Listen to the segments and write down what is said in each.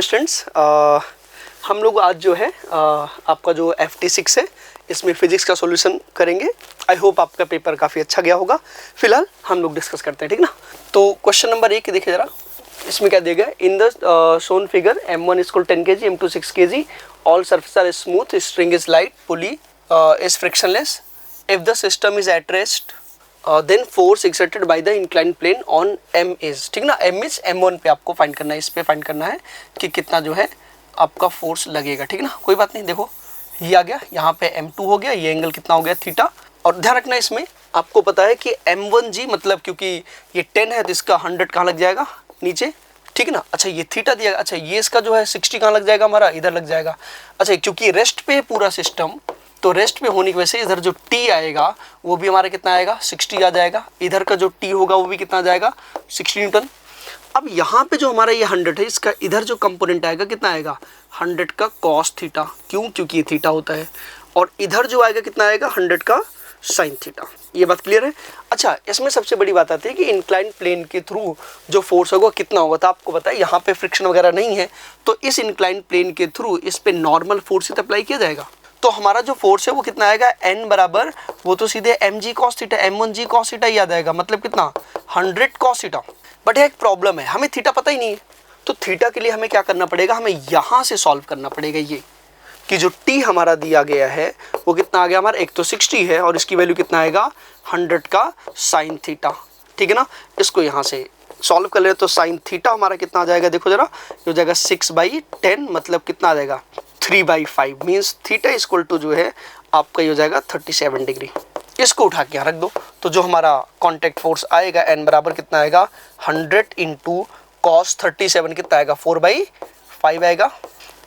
Hello students, हम लोग आज जो है आपका जो FT6 है इसमें फिजिक्स का सॉल्यूशन करेंगे। आई होप आपका पेपर काफ़ी अच्छा गया होगा। फिलहाल हम लोग डिस्कस करते हैं, ठीक ना। तो क्वेश्चन नंबर 1 देखिए ज़रा, इसमें क्या दिया गया। In the shown figure M1 = 10 kg, M2 6 kg, all surface are smooth, string is light, pulley is frictionless, if the system is at rest then force exerted by the incline plane on M is, ठीक ना। M is M1 पे आपको find करना है, इस पे find करना है कि कितना जो है आपका फोर्स लगेगा, ठीक ना। कोई बात नहीं, देखो ये आ गया, यहाँ पे M2 हो गया, ये एंगल कितना हो गया थीटा। और ध्यान रखना इसमें आपको पता है कि M1G मतलब क्योंकि ये 10 है तो इसका 100 कहाँ लग जाएगा नीचे, ठीक है ना। अच्छा ये थीटा दिया, अच्छा ये इसका जो है 60 कहाँ लग जाएगा हमारा, इधर लग जाएगा। अच्छा क्योंकि रेस्ट पे पूरा सिस्टम, तो रेस्ट पे होने की वजह से इधर जो T आएगा वो भी हमारा कितना आएगा 60 आ जाएगा। इधर का जो T होगा वो भी कितना आ जाएगा 60 न्यूटन। अब यहाँ पे जो हमारा ये 100 है, इसका इधर जो कंपोनेंट आएगा कितना आएगा 100 का कॉस थीटा, क्यों, क्योंकि ये थीटा होता है। और इधर जो आएगा कितना आएगा 100 का साइन थीटा। ये बात क्लियर है। अच्छा इसमें सबसे बड़ी बात आती है कि इंक्लाइन प्लेन के थ्रू जो फोर्स होगा कितना होगा। तो आपको पता है यहाँ पे फ्रिक्शन वगैरह नहीं है, तो इस इंक्लाइन प्लेन के थ्रू इस पे नॉर्मल फोर्स अप्लाई किया जाएगा। तो हमारा जो फोर्स है वो कितना आएगा n बराबर, वो तो सीधे mg cos theta M1G cos theta याद आएगा, मतलब कितना 100 cos थीटा। बट एक प्रॉब्लम है, हमें थीटा पता ही नहीं है, तो थीटा के लिए हमें क्या करना पड़ेगा, हमें यहाँ से सॉल्व करना पड़ेगा ये कि जो t हमारा दिया गया है वो कितना आ गया हमारा, एक तो 60 है और इसकी वैल्यू कितना आएगा 100 का साइन थीटा, ठीक है ना। इसको यहाँ से सॉल्व कर ले तो साइन थीटा हमारा कितना आ जाएगा, देखो जरा, ये हो जाएगा 6/10, मतलब कितना आ जाएगा 3/5, मीन्स थीटा इक्वल टू जो है आपका ये हो जाएगा 37 डिग्री। इसको उठा के यहाँ रख दो, तो जो हमारा कॉन्टैक्ट फोर्स आएगा n बराबर कितना आएगा 100 × cos 37 कितना आएगा 4/5 आएगा।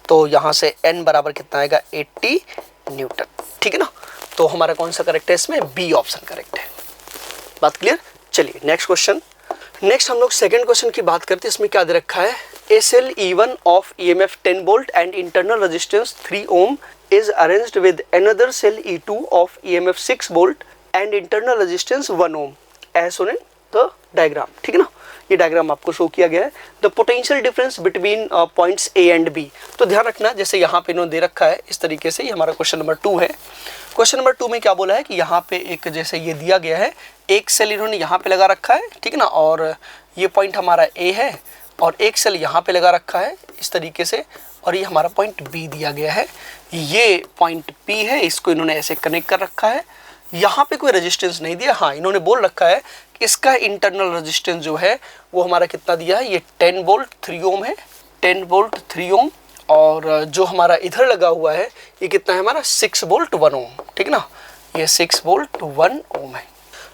तो यहाँ से n बराबर कितना आएगा 80 न्यूटन, ठीक है ना। तो हमारा कौन सा करेक्ट है इसमें, बी ऑप्शन करेक्ट है। बात क्लियर। चलिए नेक्स्ट क्वेश्चन। नेक्स्ट हम लोग सेकंड क्वेश्चन की बात करते हैं। इसमें क्या दे रखा है, a cell E1 of EMF 10 volt and internal resistance 3 ohm is arranged with another cell E2 of EMF 6 volt and internal resistance 1 ohm as shown in the diagram, ठीक है ना। ये डायग्राम आपको शो किया गया है। The potential difference between points A and B। तो ध्यान रखना, जैसे यहाँ पे इन्होंने दे रखा है इस तरीके से, ये हमारा क्वेश्चन नंबर 2 है। क्वेश्चन नंबर 2 में क्या बोला है कि यहाँ पे एक जैसे ये दिया गया है, एक सेल इन्होंने यहाँ पे लगा रखा है, ठीक है ना, और ये पॉइंट हमारा A है और एक सेल यहाँ पे लगा रखा है इस तरीके से, और ये हमारा पॉइंट B दिया गया है। ये पॉइंट P है, इसको इन्होंने ऐसे कनेक्ट कर रखा है। यहाँ पे कोई रेजिस्टेंस नहीं दिया, हाँ इन्होंने बोल रखा है कि इसका इंटरनल रेजिस्टेंस जो है वो हमारा कितना दिया है, ये 10 वोल्ट 3 ओम है, 10 वोल्ट 3 ओम। और जो हमारा इधर लगा हुआ है ये कितना है हमारा 6 वोल्ट 1 ओम, ठीक ना, ये 6 वोल्ट 1 ओम है।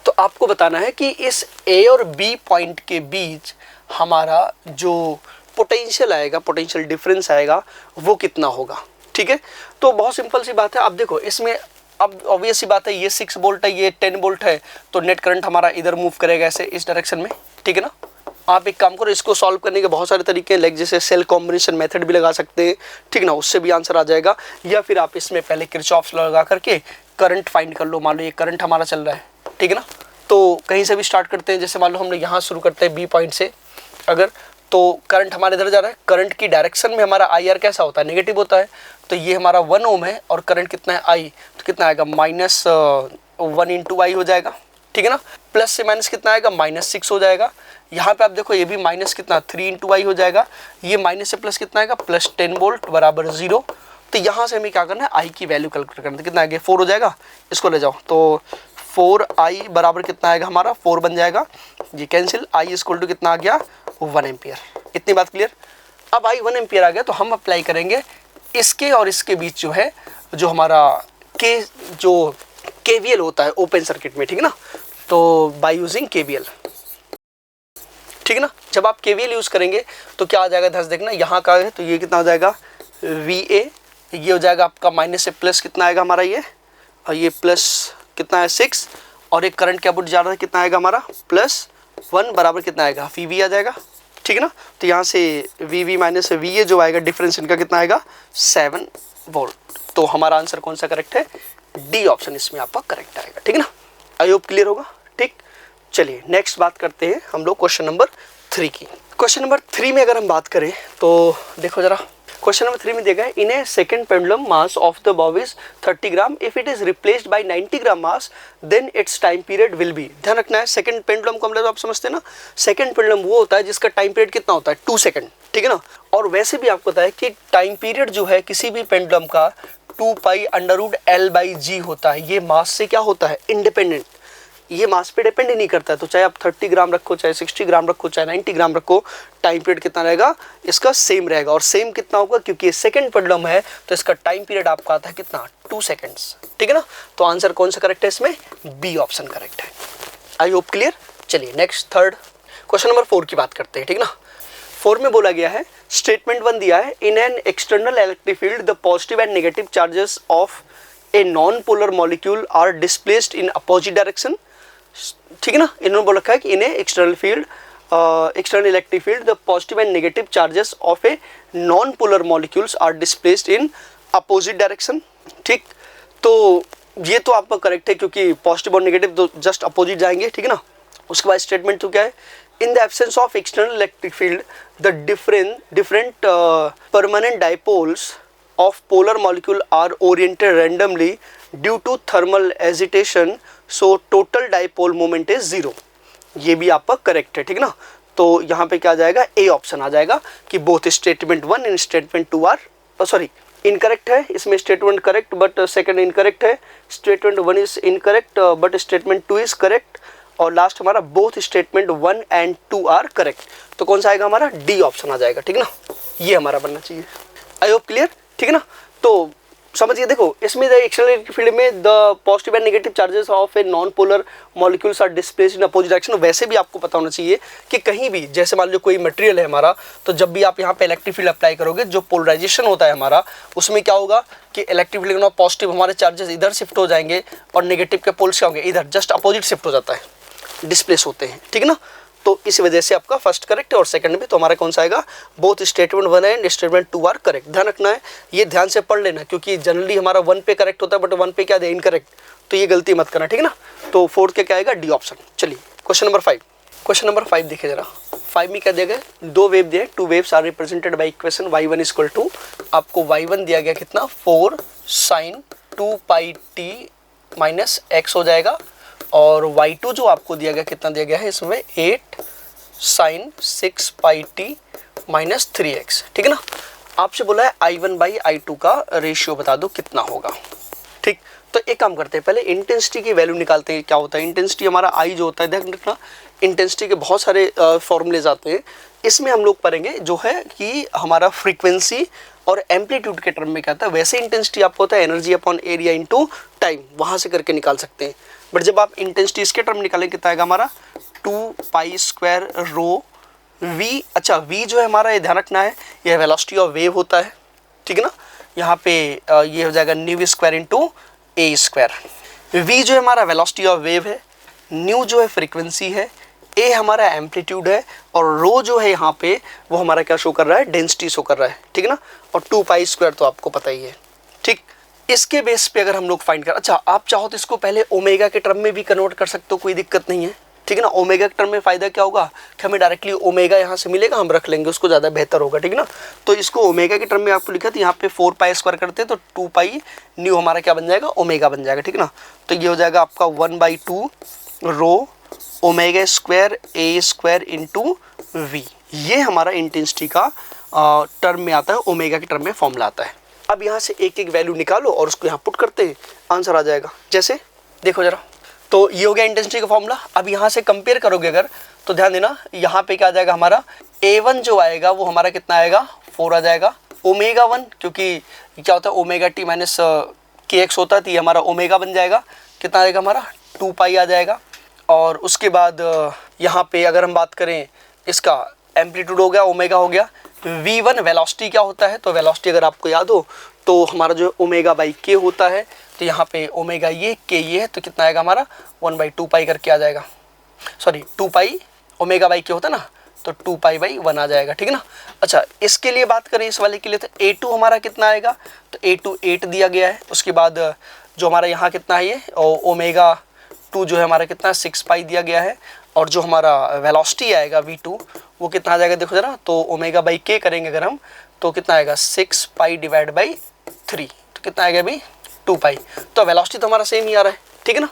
तो आपको बताना है कि इस A और B पॉइंट के बीच हमारा जो पोटेंशियल आएगा, पोटेंशियल डिफरेंस आएगा वो कितना होगा, ठीक है। तो बहुत सिंपल सी बात है। अब देखो इसमें, अब ऑब्वियस सी बात है, ये 6 वोल्ट है, ये 10 वोल्ट है, तो नेट करंट हमारा इधर मूव करेगा ऐसे इस डायरेक्शन में, ठीक है ना। आप एक काम करो, इसको सॉल्व करने के बहुत सारे तरीके हैं, लाइक जैसे सेल कॉम्बिनेशन मेथड भी लगा सकते हैं, ठीक ना, उससे भी आंसर आ जाएगा। या फिर आप इसमें पहले किरचॉफ्स लॉ लगा करके करंट फाइंड कर लो। मान लो ये करंट हमारा चल रहा है, ठीक है ना, तो कहीं से भी स्टार्ट करते हैं। जैसे मान लो हम लोग यहाँ शुरू करते हैं B पॉइंट से, अगर तो करंट हमारे इधर जा रहा है, करंट की डायरेक्शन में हमारा IR कैसा होता है, नेगेटिव होता है। तो ये हमारा 1 ओम है और करंट कितना है I, तो कितना आएगा -1 × I हो जाएगा, ठीक है ना। प्लस से माइनस कितना आएगा -6 हो जाएगा। यहाँ पे आप देखो ये भी माइनस कितना 3 × I हो जाएगा। ये माइनस से प्लस कितना आएगा +10 वोल्ट बराबर 0। तो यहाँ से हमें क्या करना है, I की वैल्यू कैलकुलेट करना है, कितना आएगा 4 हो जाएगा, इसको ले जाओ। तो 4I बराबर कितना आएगा हमारा 4 बन जाएगा, ये कैंसिल, I = कितना आ गया 1 एम्पियर। इतनी बात क्लियर। अब I 1 एम्पियर आ गया तो हम अप्लाई करेंगे इसके और इसके बीच जो है, जो हमारा जो KVL होता है ओपन सर्किट में, ठीक है ना, तो बाय यूजिंग KVL, ठीक है ना। जब आप KVL यूज़ करेंगे तो क्या आ जाएगा, ध्यान से देखना, यहाँ का है तो ये कितना हो जाएगा VA, ये हो जाएगा आपका माइनस से प्लस कितना आएगा हमारा ये, और ये प्लस कितना है 6, और एक करंट क्या बुट जा रहा है कितना आएगा हमारा +1 बराबर कितना आएगा VV आ जाएगा, ठीक है ना। तो यहाँ से VV माइनस VA जो आएगा डिफरेंस इनका कितना आएगा 7 वोल्ट। तो हमारा आंसर कौन सा करेक्ट है, डी ऑप्शन इसमें आपका करेक्ट आएगा, ठीक है ना। आई होप क्लियर होगा, ठीक। चलिए नेक्स्ट बात करते हैं हम लोग क्वेश्चन नंबर 3 की। क्वेश्चन नंबर 3 में अगर हम बात करें तो देखो जरा, क्वेश्चन नंबर 3 में दिया गया है, in a second pendulum mass of the bob is 30 gram, if it is replaced by 90 gram mass then it's time period will be. ध्यान रखना है, सेकंड पेंडुलम को हम लोग आप समझते हैं ना, सेकंड पेंडुलम वो होता है जिसका टाइम पीरियड कितना होता है 2 सेकंड, ठीक है ना। और वैसे भी आपको पता है कि टाइम पीरियड जो है किसी भी पेंडुलम का 2 पाई √L/g होता है। ये मास से क्या होता है, इंडिपेंडेंट, ये मास पे डिपेंड ही नहीं करता है। तो चाहे आप 30 ग्राम रखो, चाहे 60 ग्राम रखो, चाहे 90 ग्राम रखो, टाइम पीरियड कितना रहेगा इसका सेम रहेगा। और सेम कितना होगा, क्योंकि ये सेकंड पेंडुलम है तो इसका टाइम पीरियड आपका आता है कितना, 2 सेकंड्स, ठीक है ना। तो आंसर कौन सा करेक्ट है इसमें, बी ऑप्शन करेक्ट है। आई होप क्लियर। चलिए नेक्स्ट थर्ड क्वेश्चन नंबर 4 की बात करते हैं, ठीक ना। 4 में बोला गया है, स्टेटमेंट 1 दिया है, in an external electric field the positive and negative charges of a non polar molecule are displaced in opposite direction. ठीक है ना, इन्होंने बोल रखा है कि in external field, external electric field the positive and negative charges of a non polar molecules are displaced in opposite direction. ठीक, तो ये तो आपका करेक्ट है क्योंकि पॉजिटिव और नेगेटिव तो जस्ट अपोजिट जाएंगे, ठीक है ना। उसके बाद स्टेटमेंट तो क्या है, in the absence of external electric field the different permanent dipoles of polar molecule are oriented randomly due to thermal agitation, so total dipole moment is 0। ये भी आपका करेक्ट है, ठीक है ना। तो यहाँ पे क्या आ जाएगा, ए ऑप्शन आ जाएगा कि both statement 1 and statement 2 are sorry incorrect है। इसमें statement correct but second incorrect है, statement 1 is incorrect but statement 2 is correct, और लास्ट हमारा both statement 1 and 2 are correct. तो कौन सा आएगा हमारा, डी ऑप्शन आ जाएगा, ठीक है ना। ये हमारा बनना चाहिए। आई होप क्लियर, ठीक है ना। तो समझिए, देखो इसमें द एक्सटर्नल फील्ड में the positive and negative charges of a non polar molecules are displaced in opposite direction. वैसे भी आपको पता होना चाहिए कि कहीं भी जैसे मान लो कोई मटेरियल है हमारा, तो जब भी आप यहाँ पे इलेक्ट्रिक फील्ड अप्लाई करोगे, जो पोलराइजेशन होता है हमारा, उसमें क्या होगा कि इलेक्ट्रिक फील्ड पॉजिटिव हमारे चार्जेस इधर शिफ्ट हो जाएंगे और नेगेटिव के पोल्स क्या होंगे, इधर जस्ट अपोजिट शिफ्ट हो जाता है, डिस्प्लेस होते हैं, ठीक है ना। तो इस वजह से आपका फर्स्ट करेक्ट है और सेकंड में तो हमारा कौन सा आएगा, both statement 1 and statement 2 are correct. ध्यान रखना है, ये ध्यान से पढ़ लेना, क्योंकि जनरली हमारा 1 पे करेक्ट होता है बट 1 पे क्या दे इनकरेक्ट, तो ये गलती मत करना, ठीक है ना। तो 4 के क्या आएगा, डी ऑप्शन। चलिए क्वेश्चन नंबर 5, क्वेश्चन नंबर 5 देखिए जरा। 5 में क्या दिया गया, 2 वेव दिए, 2 waves are represented by equation y1 equal to, आपको y1 दिया गया कितना 4 sin 2 pi t minus x हो जाएगा, और y2 जो आपको दिया गया कितना दिया गया है इसमें 8 sin 6 पाई t माइनस 3x, ठीक है ना। आपसे बोला है I1 बाई I2 का रेशियो बता दो कितना होगा। ठीक, तो एक काम करते हैं, पहले इंटेंसिटी की वैल्यू निकालते हैं। क्या होता है इंटेंसिटी, हमारा I जो होता है, ध्यान रखना इंटेंसिटी के बहुत सारे फॉर्मूलेज आते हैं। इसमें हम लोग पढ़ेंगे जो है कि हमारा फ्रीक्वेंसी और एम्पलीट्यूड के टर्म में क्या था। वैसे इंटेंसिटी आपको होता है energy upon area into time, वहाँ से करके निकाल सकते हैं। बट जब आप इंटेंसिटी इसके टर्म निकालें कितना आएगा हमारा 2 पाई स्क्वायर रो वी। अच्छा, वी जो है हमारा, ये ध्यान रखना है, यह वेलोसिटी ऑफ वेव होता है, ठीक है ना। यहाँ पे ये हो जाएगा nu square into a square. V जो है हमारा वेलोसिटी ऑफ वेव है, न्यू जो है फ्रीक्वेंसी है, ए हमारा एम्पलीट्यूड है, और रो जो है यहाँ पे वो हमारा क्या शो कर रहा है, डेंसिटी शो कर रहा है, ठीक है ना। और 2 पाई स्क्वायर तो आपको पता ही है। ठीक, इसके बेस पे अगर हम लोग फाइंड कर, अच्छा आप चाहो तो इसको पहले ओमेगा के टर्म में भी कन्वर्ट कर सकते हो, कोई दिक्कत नहीं है, ठीक है ना। ओमेगा के टर्म में फ़ायदा क्या होगा कि हमें डायरेक्टली ओमेगा यहाँ से मिलेगा, हम रख लेंगे उसको, ज़्यादा बेहतर होगा, ठीक है ना। तो इसको ओमेगा के टर्म में आपको लिखा था, यहाँ पे 4 पाई स्क्वायर करते हैं तो 2 पाई न्यू हमारा क्या बन जाएगा, ओमेगा बन जाएगा, ठीक है ना। तो ये हो जाएगा आपका 1/2 rho omega square a square into v. ये हमारा इंटेंसिटी का टर्म में आता है, ओमेगा के टर्म में फॉर्मूला आता है। अब यहाँ से एक एक वैल्यू निकालो और उसको यहाँ पुट करते हैं, आंसर आ जाएगा। जैसे देखो जरा, तो ये हो गया इंटेंसिटी का फॉर्मूला। अब यहाँ से कंपेयर करोगे अगर, तो ध्यान देना यहाँ पे क्या आ जाएगा हमारा, A1 जो आएगा वो हमारा कितना आएगा 4 आ जाएगा। ओमेगा 1, क्योंकि क्या होता है ओमेगा टी माइनस KX होता है, तो ये हमारा ओमेगा बन जाएगा, कितना आएगा हमारा 2 पाई आ जाएगा। और उसके बाद यहाँ पे अगर हम बात करें, इसका एम्पलीट्यूड हो गया, ओमेगा हो गया। V1 वेलोसिटी क्या होता है, तो वेलोसिटी अगर आपको याद हो तो हमारा जो ओमेगा बाई के होता है, तो यहाँ पे ओमेगा ये के ये है, तो कितना आएगा हमारा 1/2 पाई करके आ जाएगा, सॉरी 2 पाई ओमेगा बाई के होता है ना, तो 2 पाई बाई 1 आ जाएगा, ठीक है ना। अच्छा, इसके लिए बात करें, इस वाले के लिए, तो A2 हमारा कितना आएगा, तो A2 8 दिया गया है। उसके बाद जो हमारा यहाँ कितना है, ये ओमेगा 2 जो है हमारा कितना 6 पाई दिया गया है। और जो हमारा वेलोसिटी आएगा v2 वो कितना आ जाएगा देखो जरा, तो ओमेगा बाई के करेंगे अगर हम तो कितना आएगा 6 पाई डिवाइड बाई 3, तो कितना आएगा अभी 2 पाई। तो वेलोसिटी तो हमारा सेम ही आ रहा है, ठीक है ना।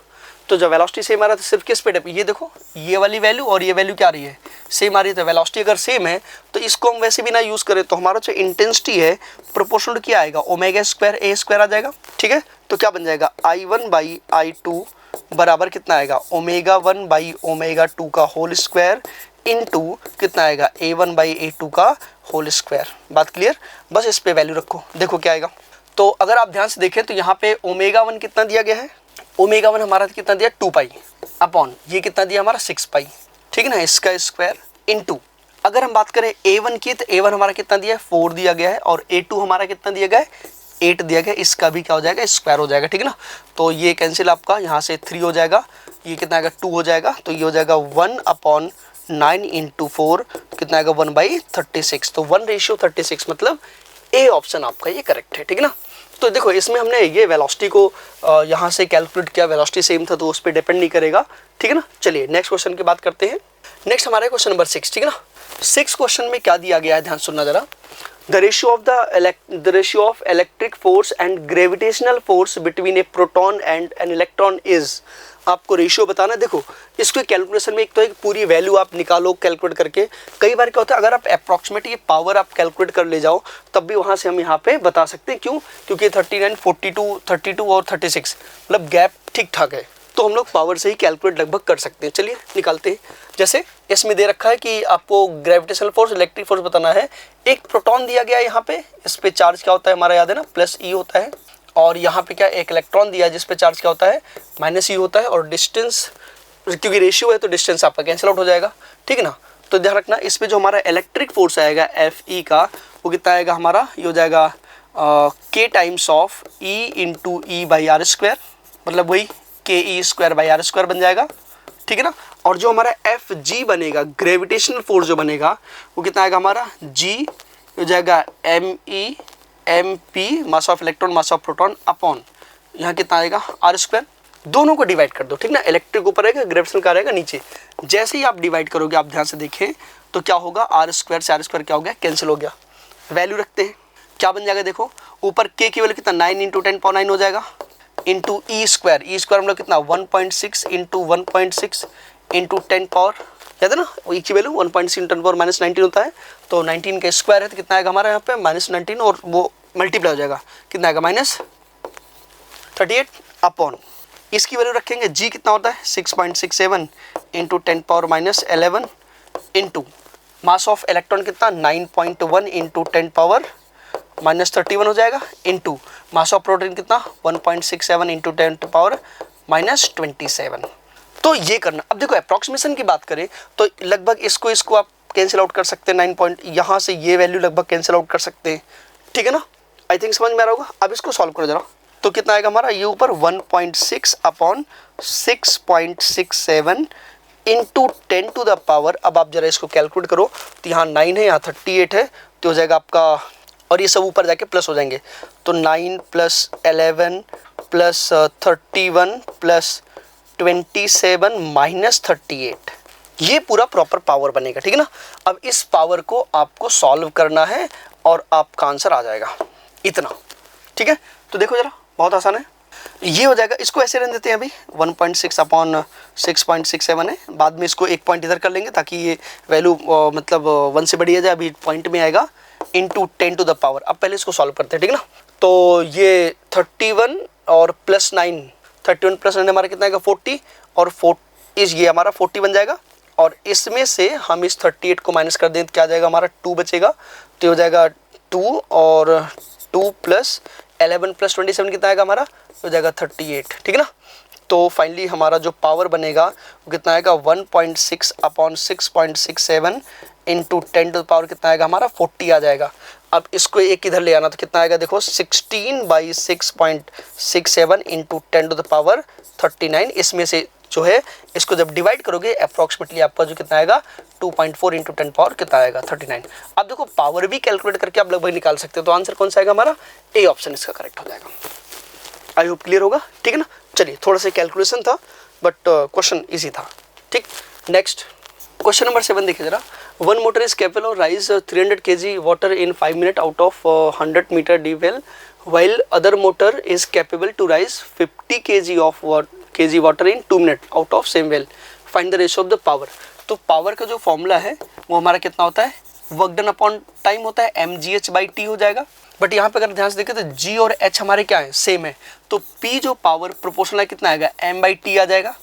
तो जब वेलोसिटी सेम आ रहा है तो सिर्फ किस पे ये देखो ये वाली वैल्यू और ये वैल्यू क्या आ रही है, सेम आ रही है। तो वेलोसिटी अगर सेम है तो इसको हम वैसे भी ना यूज़ करें तो हमारा जो इंटेंसिटी है प्रोपोर्शनल क्या आएगा, ओमेगा स्क्वायर ए स्क्वायर आ जाएगा, ठीक है। तो क्या बन जाएगा I1 बाई I2 बराबर कितना आएगा ओमेगा 1 बाई ओमेगा 2 का होल स्क्वायर इनटू कितना आएगा A1 बाई A2 का होल स्क्वायर। बात क्लियर, बस इस पे वैल्यू रखो, देखो क्या आएगा। तो अगर आप ध्यान से देखें तो यहाँ पे ओमेगा 1 कितना दिया गया है, ओमेगा 1 हमारा कितना दिया 2 पाई अपॉन ये कितना दिया हमारा 6 पाई, ठीक है ना, इसका स्क्वायर इनटू अगर हम बात करें A1 की तो A1 हमारा कितना दिया है 4 दिया गया है और A2 हमारा कितना दिया गया है 8 दिया गया, इसका भी क्या हो जाएगा स्क्वायर हो जाएगा, ठीक है ना। तो ये कैंसिल आपका यहाँ से 3 हो जाएगा, ये कितना आएगा 2 हो जाएगा, तो ये हो जाएगा 1 अपॉन 9 इंटू 4 कितना आएगा 1/36। तो 1:36 मतलब ए ऑप्शन आपका ये करेक्ट है, ठीक है ना। तो देखो इसमें हमने ये वेलोसिटी को यहाँ से कैलकुलेट किया, वेलोसिटी सेम था तो उस पर डिपेंड नहीं करेगा, ठीक है ना। चलिए नेक्स्ट क्वेश्चन की बात करते हैं। नेक्स्ट हमारा क्वेश्चन नंबर 6, ठीक है ना। 6 क्वेश्चन में क्या दिया गया है, ध्यान सुनना जरा। The ratio of electric force and gravitational force between a proton and an electron is, आपको रेशियो बताना है। देखो इसको कैलकुलेशन में एक तो एक पूरी वैल्यू आप निकालो कैलकुलेट करके। कई बार क्या होता है अगर आप अप्रॉक्सीमेट ये पावर आप कैलकुलेट कर ले जाओ तब भी वहाँ से हम यहाँ पे बता सकते हैं, क्यों, क्योंकि 39, 42, 32 और 36 मतलब गैप ठीक ठाक है, तो हम लोग पावर से ही कैलकुलेट लगभग कर सकते हैं। चलिए निकालते हैं। जैसे इसमें दे रखा है कि आपको ग्रेविटेशनल फोर्स इलेक्ट्रिक फोर्स बताना है। एक प्रोटॉन दिया गया है यहाँ पे, इस पे चार्ज क्या होता है हमारा याद है ना प्लस ई होता है, और यहाँ पे क्या एक इलेक्ट्रॉन दिया है जिस पे चार्ज क्या होता है माइनस ई होता है, और डिस्टेंस क्योंकि रेशियो है तो डिस्टेंस आपका कैंसिल आउट हो जाएगा, ठीक है ना। तो ध्यान रखना इस पे जो हमारा इलेक्ट्रिक फोर्स आएगा एफ ई का वो कितना आएगा हमारा, ये हो जाएगा k times of e into e by r square, मतलब वही k e square by r square बन जाएगा, ठीक है ना। और जो हमारा एफ जी बनेगा ग्रेविटेशनल फोर्स जो बनेगा वो कितना आएगा हमारा जी हो जाएगा m e m p mass of electron mass of proton upon यहाँ कितना आएगा आर स्क्वायर। दोनों को डिवाइड कर दो, ठीक ना, इलेक्ट्रिक ऊपर रहेगा ग्रेविटेशनल का रहेगा नीचे। जैसे ही आप डिवाइड करोगे आप ध्यान से देखें तो क्या होगा आर स्क्वायर से आर स्क्वायर क्या हो गया कैंसिल हो गया। वैल्यू रखते हैं क्या बन जाएगा, देखो ऊपर के की वैल्यू कितना 9 इंटू 10⁹ हो जाएगा इंटू ई स्क्वायर हम लोग कितना 1.6 इंटू 1.6 इंटू 10 पावर याद है ना, ई की वैल्यू 1.6 इंटू 10 पावर -19 होता है, तो 19 का स्क्वायर है तो कितना आएगा हमारा यहाँ पे -19 और वो मल्टीप्लाई हो जाएगा कितना आएगा -38 अपॉन इसकी वैल्यू रखेंगे जी कितना होता है 6.67 into 10 power -11 into mass of electron कितना 9.1 इंटू 10 पावर -31 हो जाएगा इंटू मास ऑफ प्रोटॉन कितना 1.67 इंटू 10 पावर -27। तो ये करना। अब देखो अप्रॉक्सीमेशन की बात करें तो लगभग इसको आप कैंसिल आउट कर सकते हैं 9 पॉइंट, यहाँ से ये वैल्यू लगभग कैंसिल आउट कर सकते हैं, ठीक है ना। आई थिंक समझ में आ रहा होगा। अब इसको सॉल्व करो जरा, तो कितना आएगा हमारा ये ऊपर 1.6 upon 6.67 into 10 to the power. अब आप जरा इसको कैलकुलेट करो तो यहाँ 9 है यहाँ 38 है तो हो जाएगा आपका, और ये सब ऊपर जाके प्लस हो जाएंगे, तो 9 प्लस 11 प्लस 31 प्लस 27 माइनस 38, ये पूरा प्रॉपर पावर बनेगा, ठीक है ना। अब इस पावर को आपको सॉल्व करना है और आपका आंसर आ जाएगा इतना, ठीक है। तो देखो जरा बहुत आसान है, ये हो जाएगा। इसको ऐसे रहने देते हैं अभी 1.6 अपॉन 6.67 है, बाद में इसको एक पॉइंट इधर कर लेंगे ताकि ये वैल्यू मतलब 1 से बढ़ी जाए, अभी पॉइंट में आएगा इंटू 10 टू द पावर। अब पहले इसको सॉल्व करते हैं, ठीक है ना। तो ये 31 और प्लस 9 31 प्लस 9 हमारा कितना आएगा 40 और 4 ये हमारा 40 बन जाएगा, और इसमें से हम इस 38 को माइनस कर दें तो क्या आ जाएगा हमारा 2 बचेगा, तो ये हो जाएगा 2 और 2 प्लस 11 प्लस 27 कितना आएगा हमारा हो जाएगा 38, ठीक है ना। तो फाइनली हमारा जो पावर बनेगा वो कितना आएगा 1.6 upon 6.67 into 10 to the power कितना आएगा हमारा 40 आ जाएगा। अब इसको एक इधर ले आना तो कितना आएगा देखो 16/6.67 इंटू 10 टू द पावर 39। इसमें से जो है इसको जब डिवाइड करोगे अप्रॉक्सीमेटली आपका जो कितना आएगा 2.4 इंटू 10 पावर कितना आएगा 39। अब देखो पावर भी कैलकुलेट करके आप लगभग निकाल सकते हो, तो आंसर कौन सा आएगा हमारा ए ऑप्शन इसका करेक्ट हो जाएगा। आई होप क्लियर होगा, ठीक है ना। चलिए थोड़ा सा कैलकुलेशन था बट क्वेश्चन इजी था, ठीक। नेक्स्ट क्वेश्चन नंबर 7 देखिए जरा। One motor is capable of rise 300 kg water in 5 minute out of 100 metre deep well, while other motor is capable to rise 50 kg water in 2 minute out of same well, find the ratio of the power. तो power का जो formula है वो हमारा कितना होता है, work done upon time होता है, mgh/t हो जाएगा। बट यहाँ पे अगर ध्यान से देखें तो g और h हमारे क्या है, सेम है, तो p जो पावर प्रोपोर्शनल कितना आएगा, m/t आ जाएगा,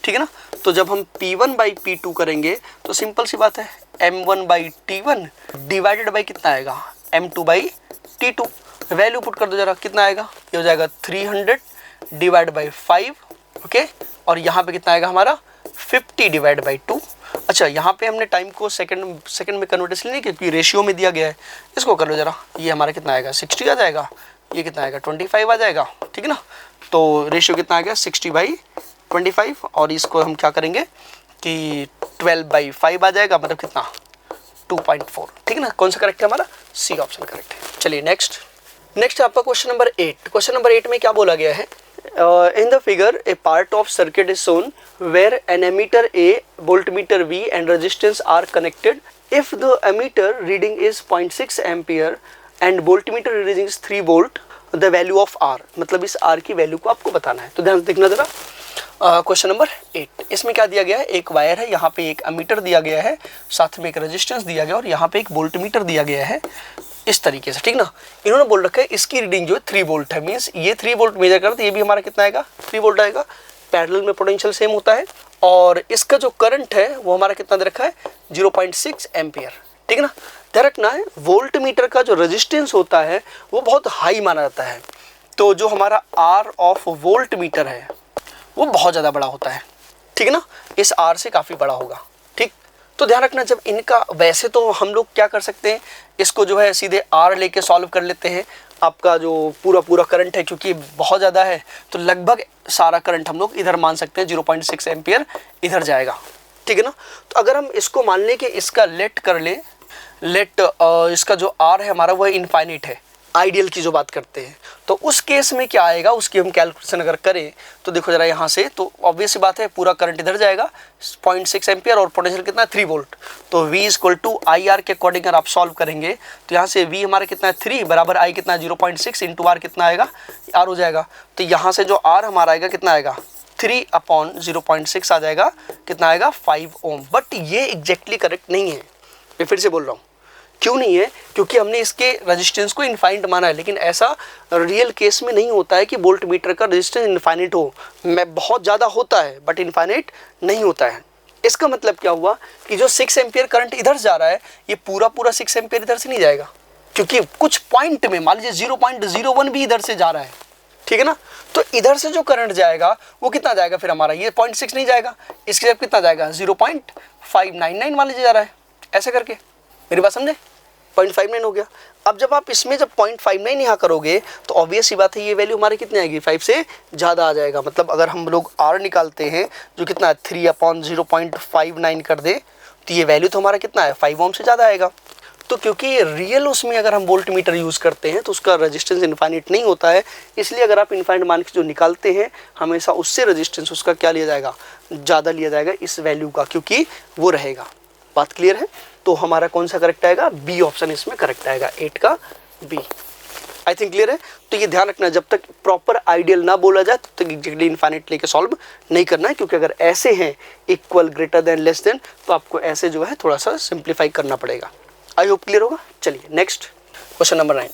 ठीक है ना। तो जब हम P1/P2 करेंगे तो सिंपल सी बात है, M1/T1 डिवाइडेड बाई कितना आएगा, M2/T2। वैल्यू पुट कर दो जरा, कितना आएगा, ये हो जाएगा 300 डिवाइड बाई 5, ओके, और यहाँ पे कितना आएगा हमारा 50 डिवाइड बाई 2। अच्छा, यहाँ पे हमने टाइम को सेकंड में कन्वर्ट इसलिए नहीं क्योंकि रेशियो में दिया गया है। इसको कर लो जरा, ये हमारा कितना आएगा 60 आ जाएगा, ये कितना आएगा 25 आ जाएगा, ठीक है ना। तो रेशियो कितना आ गया 60/25, और इसको हम क्या करेंगे कि 12/5 आ जाएगा, मतलब कितना 2.4, ठीक है ना। कौन सा करेक्ट है हमारा, सी ऑप्शन करेक्ट है। चलिए नेक्स्ट आपका क्वेश्चन नंबर 8। क्वेश्चन नंबर 8 में क्या बोला गया है, in the figure a part of circuit is shown where an ammeter A, voltmeter V and resistance R connected. If the ammeter reading is 0.6 ampere and voltmeter reading is 3 volt, the value of R, मतलब इस R की value को आपको बताना है। तो ध्यान से देखना जरा, क्वेश्चन नंबर 8, इसमें क्या दिया गया है, एक वायर है, यहाँ पे एक एमीटर दिया गया है, साथ में एक रेजिस्टेंस दिया गया और यहाँ पे एक वोल्टमीटर दिया गया है, इस तरीके से, ठीक ना। इन्होंने बोल रखा है इसकी रीडिंग जो है 3 वोल्ट है, मीन्स ये 3 वोल्ट मेजर करते, ये भी हमारा कितना आएगा 3 वोल्ट आएगा। पैरेलल में पोटेंशियल सेम होता है, और इसका जो करंट है वो हमारा कितना दे रखा है 0.6 एम्पियर, ठीक है ना। ध्यान रखना है, वोल्ट मीटर का जो रेजिस्टेंस होता है वो बहुत हाई माना जाता है, तो जो हमारा R ऑफ वोल्ट मीटर है वो बहुत ज़्यादा बड़ा होता है, ठीक है ना, इस R से काफ़ी बड़ा होगा, ठीक। तो ध्यान रखना, जब इनका वैसे तो हम लोग क्या कर सकते हैं, इसको जो है सीधे R लेके सॉल्व कर लेते हैं। आपका जो पूरा करंट है क्योंकि बहुत ज़्यादा है तो लगभग सारा करंट हम लोग इधर मान सकते हैं, 0.6 एम्पियर इधर जाएगा, ठीक है ना। तो अगर हम इसको मान लें कि इसका लेट कर ले, इसका जो R है हमारा वो इनफाइनाइट है, आइडियल की जो बात करते हैं, तो उस केस में क्या आएगा, उसकी हम कैलकुलेशन अगर करें तो देखो जरा यहाँ से, तो ऑब्वियस सी बात है पूरा करंट इधर जाएगा 0.6 एम्पियर और पोटेंशियल कितना 3 वोल्ट, तो V = IR के अकॉर्डिंग अगर आप सॉल्व करेंगे तो यहाँ से V हमारा कितना है 3 बराबर I कितना 0.6 इंटू R कितना आएगा R हो जाएगा। तो यहाँ से जो R हमारा आएगा कितना आएगा 3/0.6 आ जाएगा, कितना आएगा 5 ओम। बट ये एग्जैक्टली करेक्ट नहीं है, मैं फिर से बोल रहा हूँ, क्यों नहीं है, क्योंकि हमने इसके रेजिस्टेंस को इनफाइनाइट माना है, लेकिन ऐसा रियल केस में नहीं होता है कि वोल्ट मीटर का रेजिस्टेंस इनफाइनाइट हो, मैं बहुत ज़्यादा होता है बट इनफाइनाइट नहीं होता है। इसका मतलब क्या हुआ कि जो 6 एम्पियर करंट इधर जा रहा है ये पूरा 6 एम्पियर इधर से नहीं जाएगा, क्योंकि कुछ पॉइंट में मान लीजिए 0.01 भी इधर से जा रहा है, ठीक है ना। तो इधर से जो करंट जाएगा वो कितना जाएगा फिर हमारा, ये 0.6 नहीं जाएगा, इसके जब कितना जाएगा 0.599 मान लीजिए जा रहा है, ऐसे करके, मेरी बात समझे, 0.59 हो गया। अब जब आप इसमें जब 0.59 यहाँ करोगे तो ऑब्वियस सी बात है ये वैल्यू हमारी कितनी आएगी 5 से ज़्यादा आ जाएगा। मतलब अगर हम लोग R निकालते हैं जो कितना है 3/0.59 कर दे तो ये वैल्यू तो हमारा कितना है 5 ओम से ज़्यादा आएगा। तो क्योंकि ये रियल उसमें अगर हम वोल्ट मीटर यूज़ करते हैं तो उसका रेजिस्टेंस इनफाइनाइट नहीं होता है, इसलिए अगर आप इनफाइनाइट मान के जो निकालते हैं हमेशा उससे रेजिस्टेंस उसका क्या लिया जाएगा, ज़्यादा लिया जाएगा इस वैल्यू का, क्योंकि वो रहेगा। बात क्लियर है। तो हमारा कौन सा करेक्ट आएगा, बी ऑप्शन इसमें करेक्ट आएगा, 8 का बी। आई थिंक क्लियर है। तो ये ध्यान रखना, जब तक प्रॉपर आइडियल ना बोला जाए तब तक एग्जैक्टली इनफाइनाइट लेके सॉल्व नहीं करना है, क्योंकि अगर ऐसे हैं equal greater than less than तो आपको ऐसे जो है थोड़ा सा सिंप्लीफाई करना पड़ेगा। आई होप क्लियर होगा। चलिए next question number 9।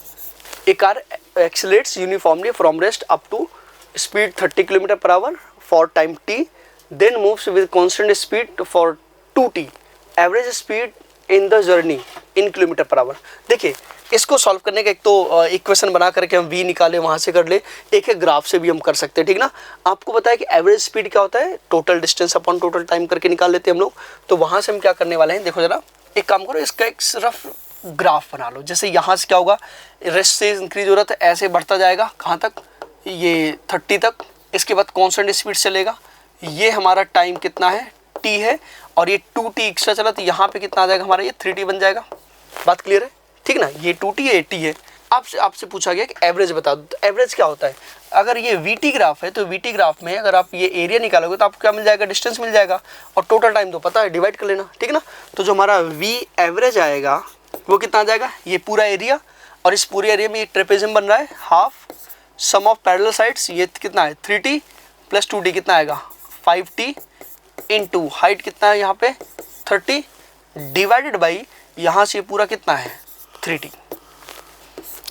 A car accelerates uniformly from rest up to speed 30 km/h for time t, then moves with constant speed for 2t, average speed in the journey in km/h। देखिए इसको solve करने का एक तो equation बना करके हम v निकाले, वहाँ से कर ले, एक ग्राफ से भी हम कर सकते हैं, ठीक ना। आपको पता है कि एवरेज स्पीड क्या होता है, total distance upon total time करके निकाल लेते हैं हम लोग। तो वहाँ से हम क्या करने वाले हैं, देखो जरा एक काम करो, इसका एक रफ ग्राफ बना लो। जैसे यहाँ से क्या होगा, रेस्ट से इंक्रीज हो रहा था, ऐसे बढ़ता जाएगा कहाँ तक, ये 30 तक, इसके बाद कॉन्स्टेंट स्पीड चलेगा, ये हमारा टाइम कितना है t है, और ये 2t एक्स्ट्रा चला तो यहाँ पे कितना आ जाएगा हमारा, ये 3t बन जाएगा। बात क्लियर है, ठीक ना। ये 2t है, ये t है, आपसे पूछा गया कि एवरेज बता दो, तो एवरेज क्या होता है? अगर ये वीटी ग्राफ है तो वीटी ग्राफ में अगर आप ये एरिया निकालोगे तो आपको क्या मिल जाएगा? डिस्टेंस मिल जाएगा, और टोटल टाइम तो पता है, डिवाइड कर लेना, ठीक है ना। तो जो हमारा वी एवरेज आएगा वो कितना आ जाएगा? ये पूरा एरिया, और इस पूरे एरिया में ये ट्रेपेजियम बन रहा है, half sum of parallel sides, ये कितना है? 3t प्लस 2t कितना आएगा? 5t इंटू हाइट कितना है यहाँ पे? 30 डिवाइडेड बाई यहाँ से पूरा कितना है? 3t।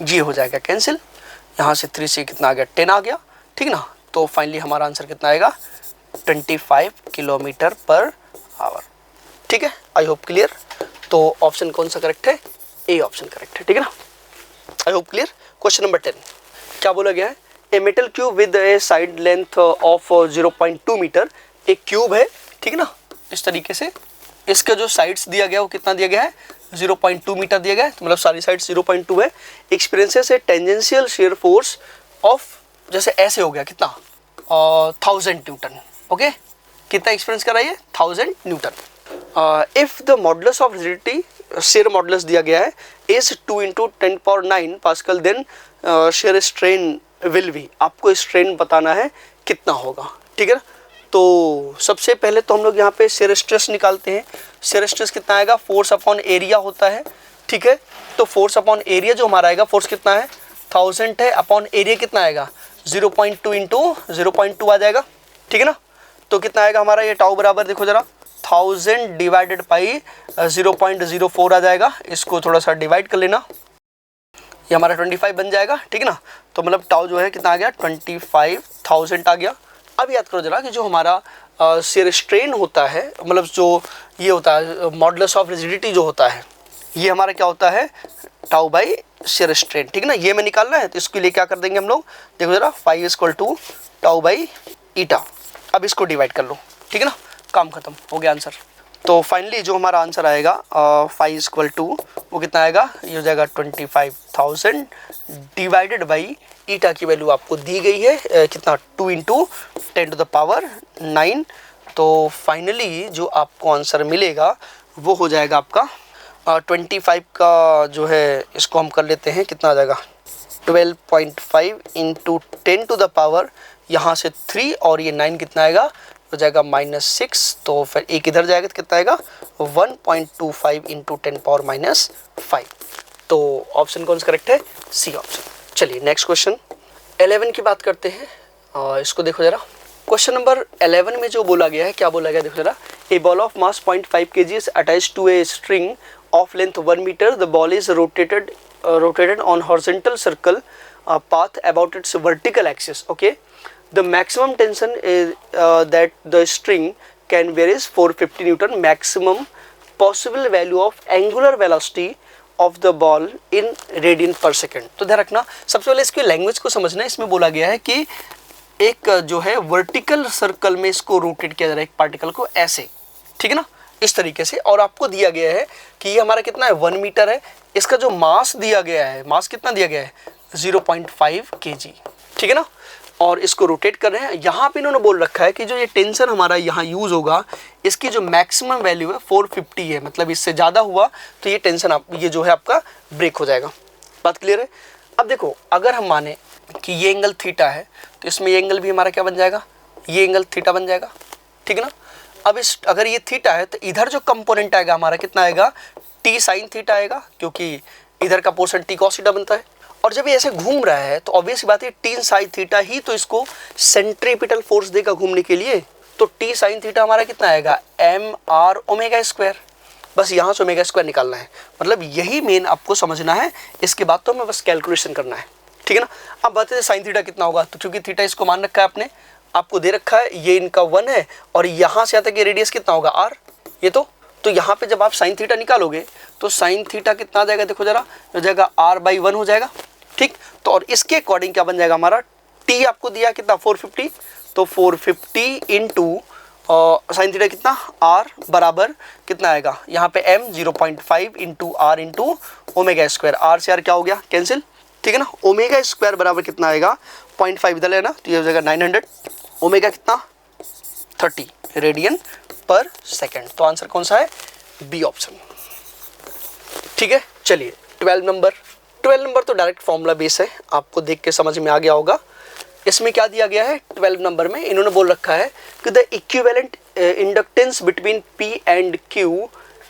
ये हो जाएगा कैंसिल, यहाँ से 3 से कितना आ गया? 10 आ गया, ठीक ना। तो फाइनली हमारा आंसर कितना आएगा? 25 किलोमीटर पर आवर, ठीक है। आई होप क्लियर। तो ऑप्शन कौन सा करेक्ट है? ए ऑप्शन करेक्ट है, ठीक है ना। I hope clear. Question number 10 क्या बोला गया है? A metal cube with a side length of 0.2 metre, एक क्यूब है, ठीक है ना, इस तरीके से। इसका जो साइड्स दिया गया वो कितना दिया गया है? 0.2 मीटर दिया गया है, तो मतलब सारी साइड्स 0.2 है। Experiences A tangential shear force of, जैसे ऐसे हो गया कितना? 1000 न्यूटन, ओके। कितना एक्सपीरियंस कराइए? 1000 newton. If the modulus of rigidity, shear modulus दिया गया है, is 2 × 10⁹ pascal, then shear strain will be, आपको स्ट्रेन बताना है कितना होगा, ठीक है ना। तो सबसे पहले तो हम लोग यहाँ पे शेयर स्ट्रेस निकालते हैं। शेयर स्ट्रेस कितना आएगा? फोर्स अपॉन एरिया होता है, ठीक है। तो फोर्स अपॉन एरिया जो हमारा आएगा, फोर्स कितना है? 1000 है, अपॉन एरिया कितना आएगा? 0.2 इंटू 0.2 आ जाएगा, ठीक है ना। तो कितना आएगा हमारा? ये टाउ बराबर देखो जरा, 1000 डिवाइडेड बाई 0.04 आ जाएगा। इसको थोड़ा सा डिवाइड कर लेना, ये हमारा 25 बन जाएगा, ठीक है ना। तो मतलब टाउ जो है कितना आ गया? 25,000 आ गया। अब याद करो जरा कि जो हमारा शेयर स्ट्रेन होता है, मतलब जो ये होता है मॉडुलस ऑफ रिजिडिटी जो होता है, ये हमारा क्या होता है? टाउ बाई शेयर स्ट्रेन, ठीक है ना। ये में निकालना है तो इसके लिए क्या कर देंगे हम लोग? देखो जरा, 5 = टाउ बाई ईटा। अब इसको डिवाइड कर लो, ठीक है ना, काम खत्म हो गया आंसर। तो फाइनली जो हमारा आंसर आएगा 5 = वो कितना आएगा? ये हो जाएगा 25,000 डिवाइडेड बाई ईटा की वैल्यू आपको दी गई है कितना? 2 × 10⁹ तो फाइनली जो आपको आंसर मिलेगा वो हो जाएगा आपका 25 का जो है, इसको हम कर लेते हैं, कितना आ जाएगा? 12.5 × 10⁻, यहाँ से 3 और ये 9 कितना आएगा? हो जाएगा -6। तो फिर एक इधर जाएगा तो कितना आएगा? 1.25 × 10⁻⁵। तो ऑप्शन कौन सा करेक्ट है? C option. चलिए नेक्स्ट क्वेश्चन 11 की बात करते हैं, और इसको देखो जरा। क्वेश्चन नंबर 11 में जो बोला गया है, क्या बोला गया देखो जरा। A ball of mass 0.5 kg is attached to a string of length 1 metre. The ball is rotated on horizontal circle path about its vertical axis. Okay, the maximum tension is that the string can bear is 450 Newton. Maximum possible value of angular velocity of the ball in radian per second. तो ध्यान रखना, सबसे पहले इसकी language को समझना है। इसमें बोला गया है कि एक जो है वर्टिकल सर्कल में इसको रोटेट किया जा रहा है, एक पार्टिकल को ऐसे, ठीक है ना, इस तरीके से। और आपको दिया गया है कि ये हमारा कितना है? 1 मीटर है। इसका जो मास दिया गया है, मास कितना दिया गया है? 0.5 kg, ठीक है ना। और इसको रोटेट कर रहे हैं। यहाँ पे इन्होंने बोल रखा है कि जो ये टेंशन हमारा यहाँ यूज़ होगा, इसकी जो मैक्सिमम वैल्यू है 450 है, मतलब इससे ज़्यादा हुआ तो ये टेंशन ये जो है आपका ब्रेक हो जाएगा। बात क्लियर है? अब देखो, अगर हम माने कि ये एंगल थीटा है तो इसमें ये एंगल भी हमारा क्या बन जाएगा? ये एंगल थीटा बन जाएगा, ठीक है ना। अब अगर ये थीटा है तो इधर जो कंपोनेंट आएगा हमारा कितना आएगा? t sin थीटा आएगा, क्योंकि इधर का पोर्शन t cos थीटा बनता है। और जब ये ऐसे घूम रहा है तो ऑब्वियस बात है t sin थीटा ही तो इसको सेंट्रीपिटल फोर्स देगा घूमने के लिए। तो t sin थीटा हमारा कितना आएगा? mr⍵²। बस यहाँ से ω² निकालना है, मतलब यही मेन आपको समझना है। इसके बाद तो हमें बस कैलकुलेशन करना है, ठीक है ना। अब बात है साइन थीटा कितना होगा, तो क्योंकि थीटा इसको मान रखा है आपने, आपको दे रखा है ये इनका 1 है, और यहाँ से आता है कि रेडियस कितना होगा? r। ये तो यहाँ पे जब आप साइन थीटा निकालोगे तो साइन थीटा कितना आ जाएगा? देखो जरा, हो जाएगा r/1 हो जाएगा, ठीक। तो और इसके अकॉर्डिंग क्या बन जाएगा हमारा? t आपको दिया कितना? 450। तो 450 इंटू साइन थीटा कितना? r बराबर कितना आएगा? यहाँ पे m 0.5 into r into ω²। r से r क्या हो गया? कैंसिल, ठीक है ना। ω² बराबर कितना आएगा? 0.5 इधर है ना, तो ये हो जाएगा 900। ओमेगा कितना? 30 रेडियन पर सेकेंड। तो आंसर कौन सा है? बी ऑप्शन, ठीक है। चलिए 12 12 नंबर तो डायरेक्ट फॉर्मूला बेस है, आपको देख के समझ में आ गया होगा। इसमें क्या दिया गया है 12 नंबर में, इन्होंने बोल रखा है कि the equivalent inductance between P and Q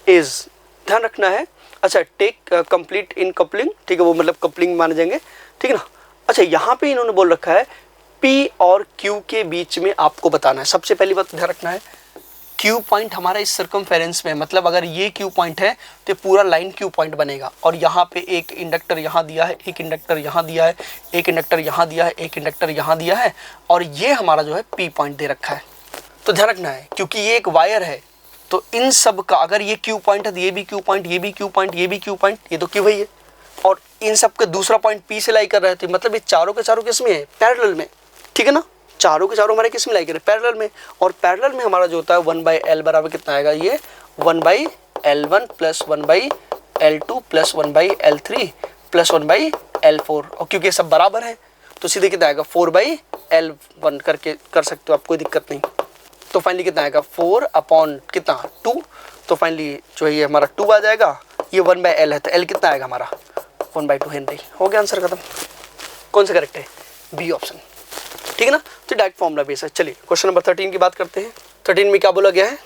is, ध्यान रखना है। अच्छा, टेक कंप्लीट इन कपलिंग, ठीक है, वो मतलब कपलिंग माने जाएंगे, ठीक है ना। अच्छा, यहाँ पे इन्होंने बोल रखा है P और Q के बीच में आपको बताना है। सबसे पहली बात ध्यान रखना है, Q पॉइंट हमारा इस सर्कमफेरेंस में, मतलब अगर ये Q पॉइंट है तो पूरा लाइन Q पॉइंट बनेगा। और यहाँ पे एक इंडक्टर यहाँ दिया है, एक इंडक्टर यहाँ दिया है, एक इंडक्टर यहाँ दिया है, एक इंडक्टर यहाँ दिया है, और ये हमारा जो है P पॉइंट दे रखा है। तो ध्यान रखना है, क्योंकि ये एक वायर है तो इन सब का अगर ये Q पॉइंट है तो ये भी Q पॉइंट, ये भी Q पॉइंट, ये भी Q पॉइंट, ये तो Q ही है, और इन सब का दूसरा पॉइंट P से लाई कर रहे थे, मतलब ये चारों के चारों किस में है, पैरेलल में, ठीक है ना। चारों के चारों हमारे किस में लाई कर रहे हैं, पैरेलल में। और पैरेलल में हमारा जो होता है 1/L बराबर कितना आएगा, ये 1/L1 plus 1/L2 plus 1/L3 plus 1/L4, और क्योंकि ये सब बराबर है तो सीधे कितना आएगा 4/L1 करके कर सकते हो आप, कोई दिक्कत नहीं। तो फाइनली कितना आएगा 4 अपॉन कितना 2, तो फाइनली जो है ये हमारा 2 आ जाएगा। ये 1/L है तो L कितना आएगा हमारा 1/2 हेनरी। हो गया आंसर खत्म। कौन सा करेक्ट है, बी ऑप्शन, ठीक है ना। तो डायरेक्ट फॉर्मूला बेस है। चलिए क्वेश्चन नंबर 13 की बात करते हैं। 13 में क्या बोला गया है,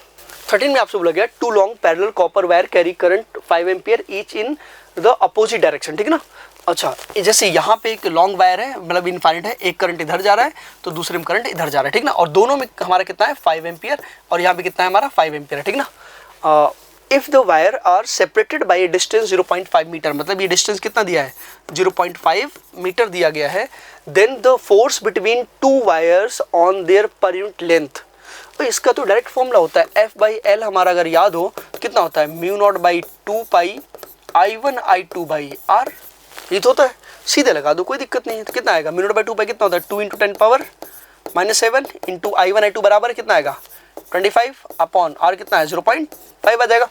13 में आपसे बोला गया two long parallel copper wire carry current 5 ampere each in the opposite direction, ठीक है ना। अच्छा, जैसे यहाँ पे एक लॉन्ग वायर है, मतलब इनफाइनाइट है, एक करंट इधर जा रहा है तो दूसरे में करंट इधर जा रहा है, ठीक ना। और दोनों में हमारा कितना है 5 एम्पियर, और यहाँ पे कितना है हमारा 5 एम्पियर है, ठीक ना। If the wire are separated by a distance 0.5 metre, मतलब ये डिस्टेंस कितना दिया है 0.5 मीटर दिया गया है, then the force between two wires on their per unit length. तो इसका तो डायरेक्ट फॉर्मूला होता है F/L, हमारा अगर याद हो कितना होता है μ0/2 पाई I1 I2 बाई R, ये तो होता है, सीधे लगा दो कोई दिक्कत नहीं है। तो कितना आएगा μ0/2 पाई कितना होता है 2 × 10⁻⁷ इंटू I1 I2 बराबर कितना आएगा 25 अपॉन R कितना है 0.5 आ जाएगा,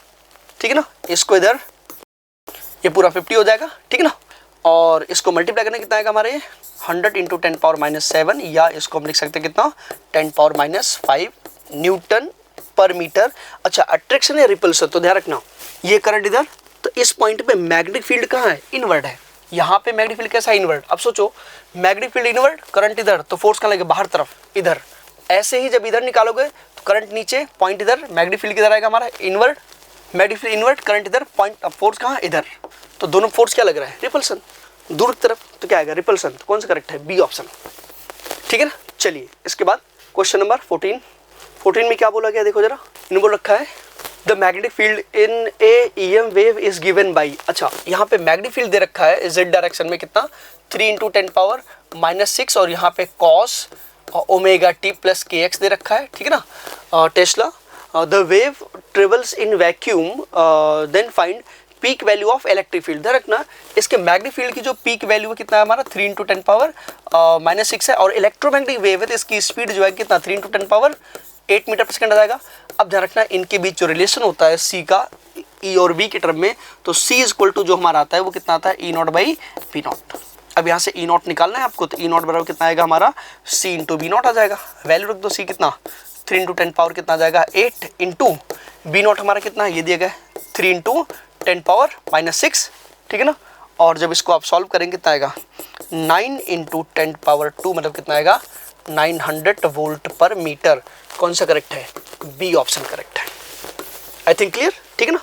ठीक है ना। इसको इधर ये पूरा 50 हो जाएगा, ठीक है ना। और इसको मल्टीप्लाई करने कितना आएगा हमारे 100 × 10⁻⁷, या इसको हम लिख सकते हैं कितना 10⁻⁵ न्यूटन पर मीटर। अच्छा, अट्रैक्शन या रिपल्सन, तो ध्यान रखना ये करंट इधर, तो इस पॉइंट पे मैग्नेटिक फील्ड कहाँ है, इनवर्ड है। यहाँ पे मैग्नेटिक फील्ड कैसा है, इनवर्ड। अब सोचो मैग्नेटिक फील्ड इनवर्ड, करंट इधर, तो फोर्स कहाँ लगेगा बाहर तरफ इधर। ऐसे ही जब इधर निकालोगे तो करंट नीचे, पॉइंट इधर, मैग्नेटिक फील्ड किधर आएगा हमारा inward, magnetic field inward, current इधर, पॉइंट फोर्स कहाँ इधर, तो दोनों फोर्स क्या लग रहा है रिपल्सन, दूर की तरफ, तो क्या आएगा रिपल्सन। तो कौन सा करेक्ट है, बी ऑप्शन, ठीक है ना। चलिए इसके बाद क्वेश्चन नंबर 14 में क्या बोला गया देखो जरा, इन्होंने बोल रखा है the magnetic field in A EM wave is given by. अच्छा, यहाँ पे मैग्नेटिक फील्ड दे रखा है z डायरेक्शन में कितना 3 × 10⁻⁶, और यहाँ पे cos ω_t + kx दे रखा है, ठीक है ना। Tesla the wave travels in vacuum then find peak value of electric field. ध्यान रखना इसके मैग्नेटिक फील्ड की जो पीक वैल्यू है कितना है हमारा 3 × 10⁻⁶ है, और इलेक्ट्रोमैग्नेटिक वेव है तो इसकी स्पीड जो है कितना 3 × 10⁸ मीटर पर सेकंड आ जाएगा। अब ध्यान रखना इनके बीच जो रिलेशन होता है C का E और B के टर्म में, तो C = जो हमारा आता है वो कितना आता है E0/V0। अब यहाँ से E0 निकालना है आपको, तो E0 बराबर कितना आएगा हमारा C × V0 आ जाएगा। वैल्यू रख दो C कितना 3 × 10 पावर कितना आ जाएगा 8 इंटू V0 हमारा कितना ये दिया गया 3 × 10⁻⁶, ठीक है ना। और जब इसको आप सॉल्व करेंगे कितना आएगा 9 × 10⁻2, मतलब कितना आएगा 900 वोल्ट पर मीटर। कौन सा करेक्ट है, बी ऑप्शन करेक्ट है। आई थिंक क्लियर, ठीक है ना।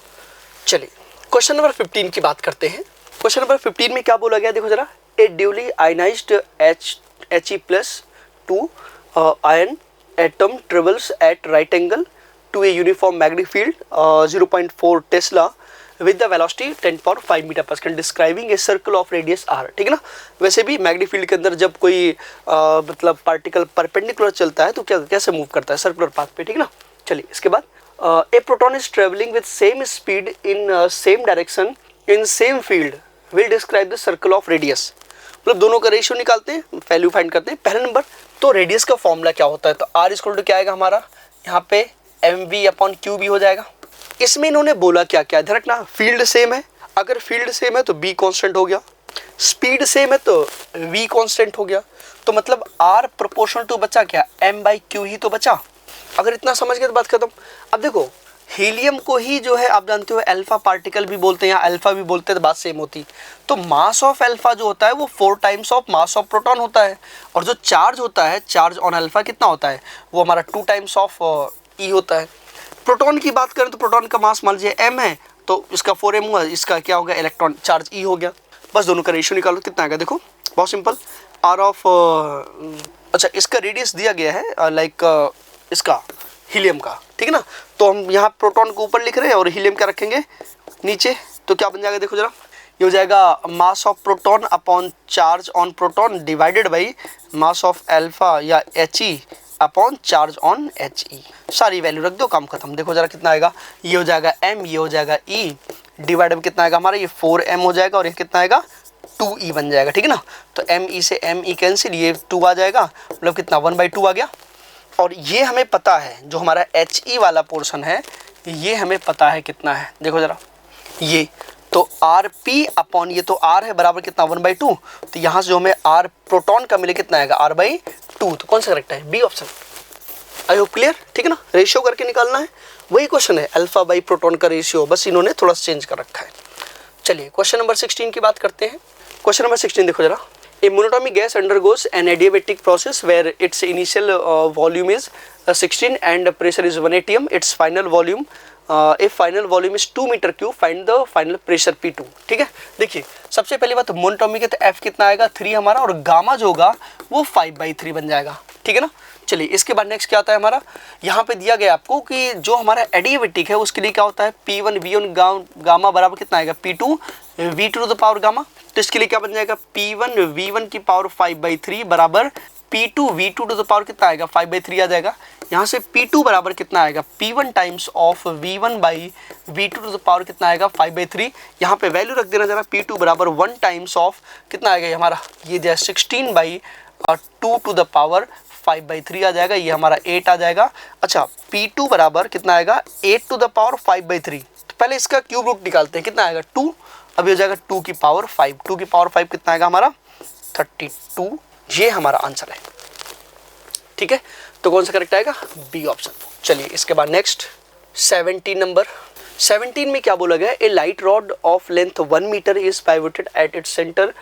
चलिए क्वेश्चन नंबर 15 की बात करते हैं। क्वेश्चन नंबर 15 में क्या बोला गया देखो जरा, a doubly ionised He+2 ion atom travels at right angle to a uniform magnetic field 0.4 tesla with the velocity 10⁵ metre per second describing a circle of radius r, ठीक है ना। वैसे भी मैग्नेटिक फील्ड के अंदर जब कोई मतलब पार्टिकल परपेंडिकुलर चलता है तो क्या कैसे मूव करता है, सर्कुलर पाथ पे, ठीक है ना। चलिए इसके बाद a proton is travelling with same speed in same direction in same field will describe the circle of radius. मतलब दोनों का रेशियो निकालते हैं, वैल्यू फाइंड करते हैं। पहला नंबर तो रेडियस का फॉर्मूला क्या होता है, तो r क्या आएगा हमारा यहाँ पे mv/q हो जाएगा। इसमें इन्होंने बोला क्या क्या, ध्यान रखना फील्ड सेम है, अगर फील्ड सेम है तो b कांस्टेंट हो गया, स्पीड सेम है तो v कांस्टेंट हो गया, तो मतलब r प्रोपोर्शनल टू बचा क्या m/q ही तो बचा। अगर इतना समझ गए तो बात खत्म। अब देखो हीलियम को ही जो है आप जानते हो अल्फा पार्टिकल भी बोलते हैं या अल्फा भी बोलते हैं, तो बात सेम होती। तो मास ऑफ अल्फा जो होता है वो 4 times of mass of proton होता है, और जो चार्ज होता है, चार्ज ऑन अल्फा कितना होता है, वो हमारा 2 टाइम्स ऑफ ई होता है। प्रोटॉन की बात करें तो प्रोटॉन का मास मान लीजिए m है, तो इसका 4m हुआ, इसका क्या हो गया, इलेक्ट्रॉन चार्ज e हो गया। बस दोनों का रेशियो निकालो कितना आएगा, देखो बहुत सिंपल, आर ऑफ अच्छा इसका रेडियस दिया गया है लाइक इसका हीलियम का, ठीक है ना। तो हम यहाँ प्रोटॉन को ऊपर लिख रहे हैं और हीलियम क्या रखेंगे नीचे, तो क्या बन जाएगा देखो जरा, ये हो जाएगा मास of proton upon charge on proton divided by mass of alpha या He upon charge on He। सारी वैल्यू रख दो, काम खत्म। देखो जरा कितना आएगा, ये हो जाएगा m, ये हो जाएगा e, डिवाइड में कितना आएगा हमारा, ये 4m हो जाएगा और ये कितना आएगा 2e बन जाएगा, ठीक है ना। तो me से me कैंसिल, ये 2 आ जाएगा, मतलब कितना 1/2 आ गया। और ये हमें पता है जो हमारा He वाला पोर्शन है, ये हमें पता है कितना है, देखो ज़रा ये, तो Rp अपॉन ये तो R है बराबर कितना 1/2, तो यहाँ से जो हमें R प्रोटॉन का मिले कितना आएगा R/2, तो कौन सा करेक्ट है, B option. I hope clear, ठीक है ना। रेशियो करके निकालना है, वही क्वेश्चन है अल्फा बाई प्रोटॉन का रेशियो, बस इन्होंने थोड़ा चेंज कर रखा है। चलिए क्वेश्चन नंबर 16 की बात करते हैं। क्वेश्चन नंबर 16 देखो जरा, A monatomic gas undergoes an adiabatic process where its initial volume is 16 and pressure is 1 atm. Its final volume, if final volume is 2 meter cube, find the final pressure P2। ठीक है, देखिए सबसे पहली बात monoatomic है तो F कितना आएगा 3 हमारा, और गामा जो होगा वो 5/3 बन जाएगा, ठीक है ना। चलिए इसके बाद नेक्स्ट क्या आता है हमारा, यहाँ पे दिया गया आपको कि जो हमारा एडियाबेटिक है उसके लिए क्या होता है P1 V1 गामा बराबर कितना आएगा P2 V2 to the power gamma. तो इसके लिए क्या बन जाएगा P1 V1 की पावर 5/3 बराबर P2 V2 to the power कितना आएगा 5/3 आ जाएगा। यहाँ से P2 बराबर कितना आएगा P1 times of V1 by V2 to the power कितना आएगा 5/3। यहाँ पे वैल्यू रख देना जरा, P2 बराबर 1 टाइम्स ऑफ कितना आएगा हमारा, ये जो है 16/2 टू द पावर 5/3 आ जाएगा, ये हमारा 8 आ जाएगा। अच्छा P2 बराबर कितना आएगा 8 टू द पावर 5/3, तो पहले इसका क्यूब रूट निकालते हैं, कितना आएगा 2, अभी हो जाएगा 2 की पावर 5, 2 की पावर 5 कितना आएगा हमारा 32, ये हमारा आंसर है, ठीक है। तो कौन सा करेक्ट आएगा, बी ऑप्शन। चलिए इसके बाद नेक्स्ट 17 नंबर, 17 में क्या बोला गया, a light rod of length 1 metre is pivoted at its centre,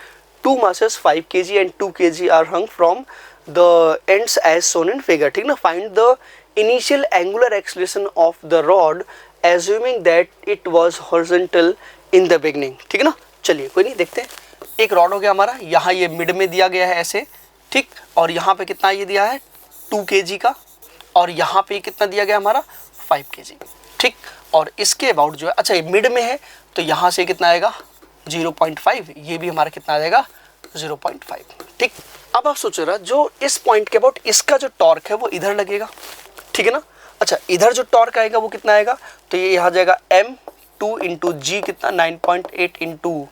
2 masses 5 kg and 2 kg are hung from the ends as shown in figure, ठीक ना। find the initial angular acceleration of the rod assuming that it was horizontal in the beginning, ठीक है ना। चलिए कोई नहीं, देखते हैं। एक रॉड हो गया हमारा, यहाँ ये मिड में दिया गया है ऐसे, ठीक, और यहाँ पे कितना ये दिया है 2 kg का, और यहाँ पे कितना दिया गया हमारा 5 kg, ठीक। और इसके अबाउट जो है, अच्छा ये मिड में है तो यहाँ से कितना आएगा 0.5, ये भी हमारा कितना आ जाएगा 0.5, ठीक। अब आप सोच रहा जो इस पॉइंट के अबाउट इसका जो टॉर्क है वो इधर लगेगा, ठीक है ना। अच्छा इधर जो टॉर्क आएगा वो कितना आएगा, तो ये यहाँ जाएगा m2 इंटू जी कितना 9.8 इंटू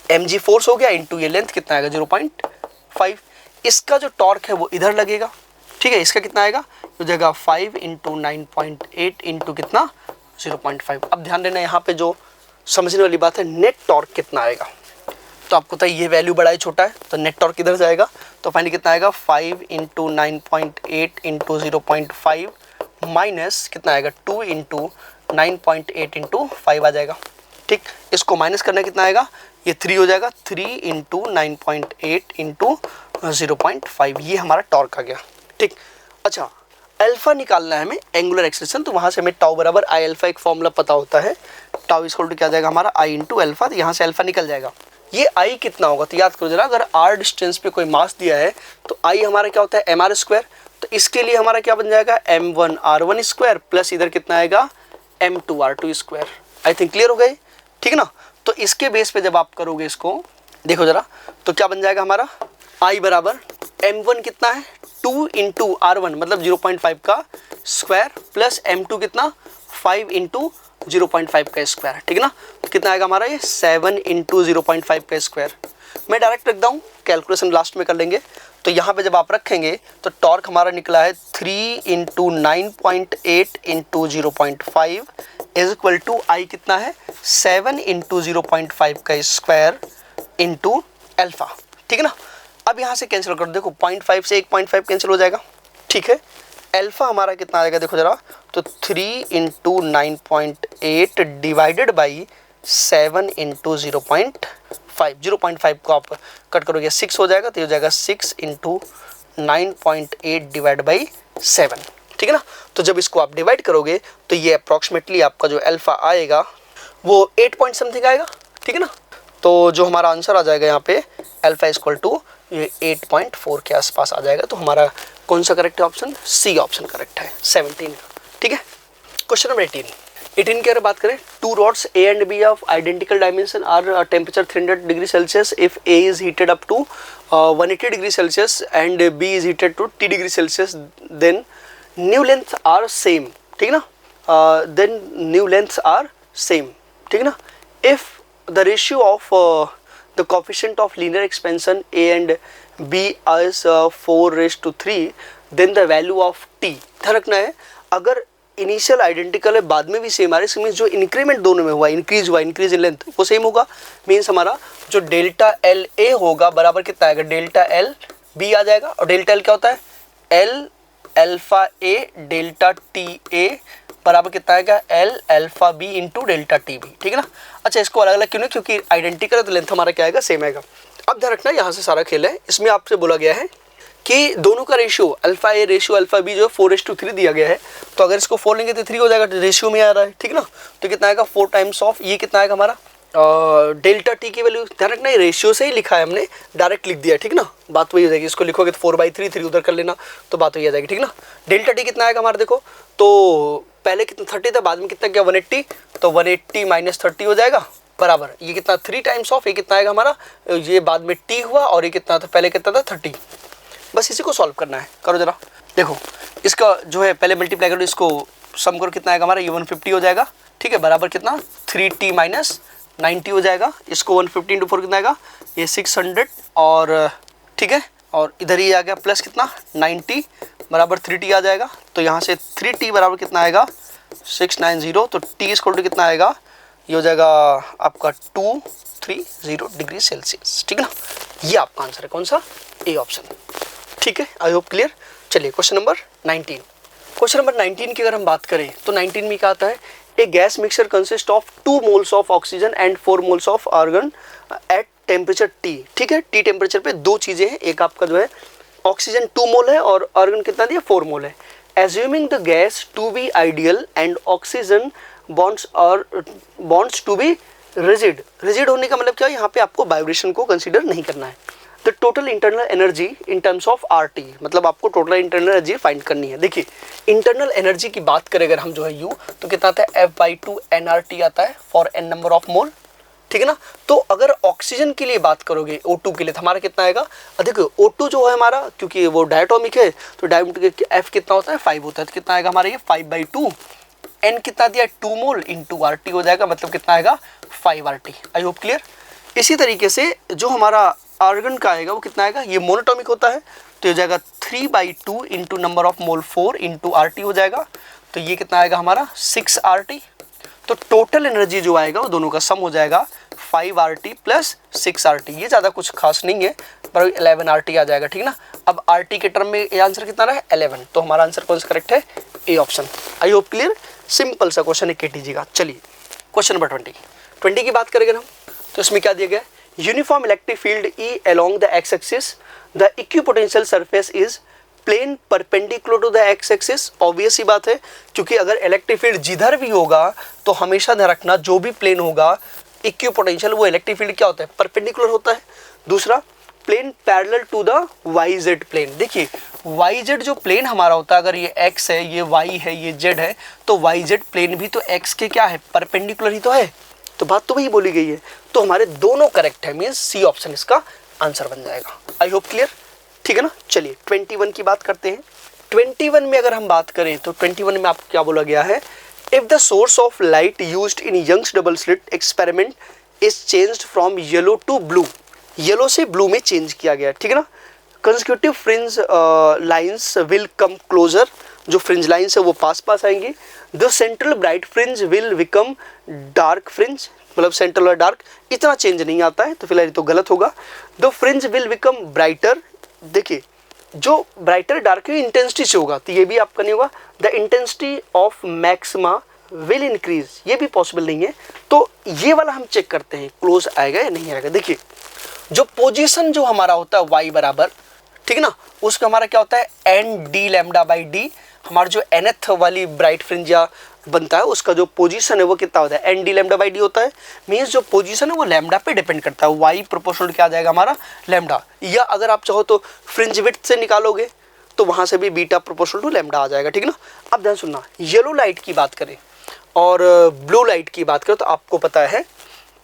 mg फोर्स हो गया, इंटू ये लेंथ कितना आएगा 0.5। इसका जो टॉर्क है वो इधर लगेगा, ठीक है। इसका कितना आएगा, तो जाएगा 5 इंटू 9.8 इंटू कितना 0.5। अब ध्यान देना यहाँ पे जो समझने वाली बात है, नेट टॉर्क कितना आएगा, तो आपको पता है ये वैल्यू बड़ा है छोटा है, तो नेट टॉर्क किधर जाएगा, तो फाइनली कितना आएगा 5 इंटू 9.8 इंटू 0.5 माइनस कितना आएगा 2 इंटू 9.8 इंटू 5 आ जाएगा, ठीक। इसको माइनस करना कितना आएगा, ये 3 हो जाएगा, 3 इंटू 9.8 इंटू 0.5, ये हमारा टॉर्क आ गया, ठीक। अच्छा अल्फा निकालना है हमें एंगुलर एक्सेलरेशन, तो वहाँ से हमें टाउ बराबर आई अल्फा एक फॉर्मूला पता होता है, टाउ इक्वल टू क्या जाएगा हमारा आई इंटू अल्फा, तो यहाँ से अल्फा निकल जाएगा। ये आई कितना होगा, तो याद करो जरा, अगर आर डिस्टेंस पे कोई मास दिया है तो आई हमारा क्या होता है mr², तो इसके लिए हमारा क्या बन जाएगा m1r1² प्लस इधर कितना आएगा m2r2²। आई थिंक क्लियर हो गए, ठीक है ना। तो इसके बेस पे जब आप करोगे इसको, देखो जरा, तो क्या बन जाएगा हमारा आई बराबर m1 कितना है 2 इंटू r1 मतलब 0.5 का स्क्वायर प्लस m2 कितना 5 इंटू 0.5 का स्क्वायर, ठीक है ना। तो कितना आएगा हमारा ये 7 इंटू 0.5 का स्क्वायर। मैं डायरेक्ट रख दूँ, कैलकुलेशन लास्ट में कर लेंगे। तो यहाँ पे जब आप रखेंगे तो टॉर्क हमारा निकला है 3 into 9.8 into 0.5 is equal to I कितना है 7 इंटू 0.5 का स्क्वायर इंटू अल्फा, ठीक है ना। अब यहाँ से कैंसिल कर दो, देखो 0.5 से 1.5 कैंसिल हो जाएगा, ठीक है। अल्फा हमारा कितना आएगा देखो जरा, तो 3 इंटू 9.8 डिवाइडेड बाई 7 इंटू 0.5, 0.5 को आप कट करोगे 6 हो जाएगा, तो ये हो जाएगा 6 इंटू 9.8 डिवाइड बाई 7, ठीक है ना। तो जब इसको आप डिवाइड करोगे तो ये अप्रॉक्सीमेटली आपका जो अल्फा आएगा वो 8 पॉइंट समथिंग आएगा, ठीक है ना। तो जो हमारा आंसर आ जाएगा यहाँ पे अल्फा इक्वल टू ये 8.4 के आसपास आ जाएगा। तो हमारा कौन सा करेक्ट है ऑप्शन, सी ऑप्शन करेक्ट है 17, ठीक है। क्वेश्चन नंबर 18 की अगर बात करें, two rods A and B of identical dimension are temperature 300 degree Celsius if A is heated up to 180 degree Celsius and B is heated to 30 degree Celsius, then new length are same, ठीक है ना, then new length are same, ठीक है ना। If the ratio of the coefficient of linear expansion A and B is 4:3, then the value of T. ध्यान रखना है, अगर इनिशियल आइडेंटिकल है बाद में भी सेम आ रहा है, इसमें जो इंक्रीमेंट दोनों में हुआ, इंक्रीज इन लेंथ, वो सेम होगा। मीन्स हमारा जो डेल्टा एल ए होगा बराबर कितना आएगा, डेल्टा एल बी आ जाएगा। और डेल्टा एल क्या होता है, L alpha A delta T A बराबर कितना आएगा, L alpha B into delta T B, ठीक है ना। अच्छा, इसको अलग अलग क्यों नहीं, क्योंकि आइडेंटिकल है तो लेंथ हमारा क्या आएगा, सेम आएगा। अब ध्यान रखना, यहाँ से सारा खेल है। इसमें आपसे बोला गया है कि दोनों का ratio alpha A ratio alpha B जो है 4:3 दिया गया है। तो अगर इसको 4 लेंगे तो 3 हो जाएगा, रेशियो में आ रहा है, ठीक है ना। तो कितना आएगा, 4 टाइम्स ऑफ ये कितना आएगा हमारा डेल्टा टी की वैल्यू। ध्यान रखना, ये रेशियो से ही लिखा है हमने, डायरेक्ट लिख दिया, ठीक है ना। बात वही हो जाएगी, इसको लिखोगे तो 4/3, 3 उधर कर लेना, तो बात वही आ जाएगी, ठीक है ना। डेल्टा टी कितना आएगा हमारा, देखो तो पहले कितना 30 था, बाद में कितना गया 180, तो 180 माइनस 30 हो जाएगा बराबर ये कितना 3 टाइम्स ऑफ ये कितना आएगा हमारा, ये बाद में टी हुआ और ये कितना था, पहले कितना था 30। बस इसी को सॉल्व करना है, करो जरा। देखो इसका जो है पहले मल्टीप्लाई करो, इसको सम करो, कितना आएगा हमारा, ये 150 हो जाएगा, ठीक है, बराबर कितना 3t माइनस 90 हो जाएगा। इसको 150 इंटू 4 कितना आएगा, ये 600 और ठीक है, और इधर ही आ गया प्लस कितना 90 बराबर 3t आ जाएगा। तो यहाँ से 3t बराबर कितना आएगा 690, तो t इक्वल टू कितना आएगा, ये हो जाएगा आपका 230 डिग्री सेल्सियस, ठीक है ना। ये आपका आंसर है कौन सा, ए ऑप्शन, ठीक है। आई होप क्लियर। चलिए क्वेश्चन नंबर 19। क्वेश्चन नंबर 19 की अगर हम बात करें तो 19 में क्या आता है, a gas mixture consist of 2 moles of oxygen and 4 moles of argon at temperature T, ठीक है। टी टेम्परेचर पे दो चीज़ें हैं, एक आपका जो है ऑक्सीजन 2 मोल है और आर्गन कितना दिया 4 मोल है। Assuming the gas to be ideal and oxygen bonds to be rigid. Rigid होने का मतलब क्या है, यहाँ पे आपको वाइब्रेशन को कंसीडर नहीं करना है। The total internal energy in terms of RT, मतलब आपको टोटल इंटरनल एनर्जी फाइंड करनी है। देखिए इंटरनल एनर्जी की बात करें अगर हम जो है U, तो कितना आता है F/2 nRT आता है for n number of mole, ठीक है ना। तो अगर ऑक्सीजन के लिए बात करोगे O2 के लिए तो हमारा कितना आएगा, देखो O2 जो है हमारा क्योंकि वो डायटोमिक है तो डायटोमिक F कितना होता है 5 होता है, तो कितना आएगा हमारा ये 5/2, n कितना दिया 2 मोल इंटू RT हो जाएगा, मतलब कितना आएगा 5 RT। आई होप क्लियर। इसी तरीके से जो हमारा आर्गन का आएगा वो कितना आएगा, ये मोनोटॉमिक होता है तो हो जाएगा 3/2 into number of mole 4 into RT हो जाएगा, तो ये कितना आएगा हमारा 6 RT। तो टोटल एनर्जी जो आएगा वो दोनों का सम हो जाएगा 5 RT प्लस 6 RT। ये ज़्यादा कुछ खास नहीं है पर 11 RT आ जाएगा, ठीक है ना। अब RT के टर्म में ये आंसर कितना रहा है 11, तो हमारा आंसर कौन सा करेक्ट है, A option. I hope clear. Simple सा क्वेश्चन है KTG का। चलिए क्वेश्चन नंबर 20 की बात करेंगे हम, तो इसमें क्या दिया गया है, uniform electric field E along the x axis, the equipotential surface is plane perpendicular to the x axis। Obvious ही बात है, क्योंकि अगर इलेक्ट्रिक फील्ड जिधर भी होगा तो हमेशा ध्यान रखना जो भी प्लेन होगा इक्विपोटेंशियल वो इलेक्ट्रिक फील्ड क्या होता है, परपेंडिकुलर होता है। दूसरा plane parallel to the YZ plane. देखिए YZ जो प्लेन हमारा होता है, अगर ये x है, ये y है, ये z है, तो YZ प्लेन भी तो x के क्या है, परपेंडिकुलर ही तो है। तो बात तो वही बोली गई है, तो हमारे दोनों करेक्ट है, मीन्स सी ऑप्शन इसका आंसर बन जाएगा। आई होप क्लियर, ठीक है ना। चलिए 21 की बात करते हैं। 21 में अगर हम बात करें तो 21 में आपको क्या बोला गया है, if the source of light used in Young's double slit experiment is changed from yellow to blue, yellow से ब्लू में चेंज किया गया, ठीक है ना। Consecutive fringe lines will come closer, जो फ्रिंज लाइन्स है वो पास पास आएंगी। The central bright fringe will become dark fringe, मतलब सेंट्रल और डार्क इतना चेंज नहीं आता है, तो फिलहाल तो गलत होगा। The fringe will become brighter. देखिए जो ब्राइटर डार्कर इंटेंसिटी से होगा, तो ये भी आपका नहीं होगा। The intensity of maxima will increase, ये भी पॉसिबल नहीं है। तो ये वाला हम चेक करते हैं क्लोज आएगा या नहीं आएगा। देखिए जो पोजीशन जो हमारा होता है y बराबर, ठीक है ना, उसका हमारा क्या होता है n D lambda by d. हमारा जो nth वाली ब्राइट फ्रिंज या बनता है उसका जो पोजीशन है वो कितना होता है n D lambda by d होता है। मीन्स जो पोजीशन है वो लैम्डा पे डिपेंड करता है, y प्रोपोर्शनल क्या आ जाएगा हमारा लैम्डा। या अगर आप चाहो तो फ्रिंज विड्थ से निकालोगे तो वहाँ से भी बीटा प्रोपोर्शनल टू लैम्डा आ जाएगा, ठीक है ना। अब ध्यान सुनना, येलो लाइट की बात करें और ब्लू लाइट की बात करें तो आपको पता है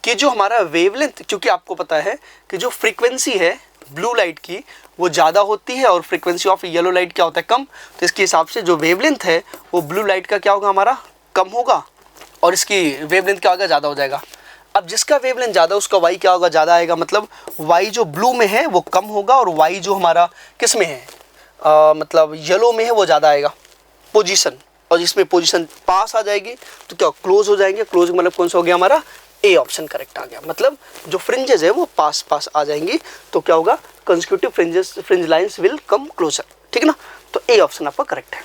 कि जो हमारा वेवलेंथ, क्योंकि आपको पता है कि जो फ्रीक्वेंसी है ब्लू लाइट की वो ज़्यादा होती है और फ्रीक्वेंसी ऑफ येलो लाइट क्या होता है कम। तो इसके हिसाब से जो वेवलेंथ है वो ब्लू लाइट का क्या होगा हमारा कम होगा और इसकी वेवलेंथ क्या होगा ज़्यादा हो जाएगा। अब जिसका वेवलेंथ ज़्यादा उसका वाई क्या होगा ज़्यादा आएगा, मतलब वाई जो ब्लू में है वो कम होगा और वाई जो हमारा किस में है मतलब येलो में है वो ज़्यादा आएगा पोजीशन। और जिसमें पोजीशन पास आ जाएगी तो क्या क्लोज हो जाएंगे। क्लोज मतलब कौन सा हो गया हमारा ए ऑप्शन करेक्ट आ गया। मतलब जो फ्रिंजेस है वो पास पास आ जाएंगी तो क्या होगा consecutive fringe lines will come closure, ठीक है ना। तो ए ऑप्शन आपका करेक्ट है।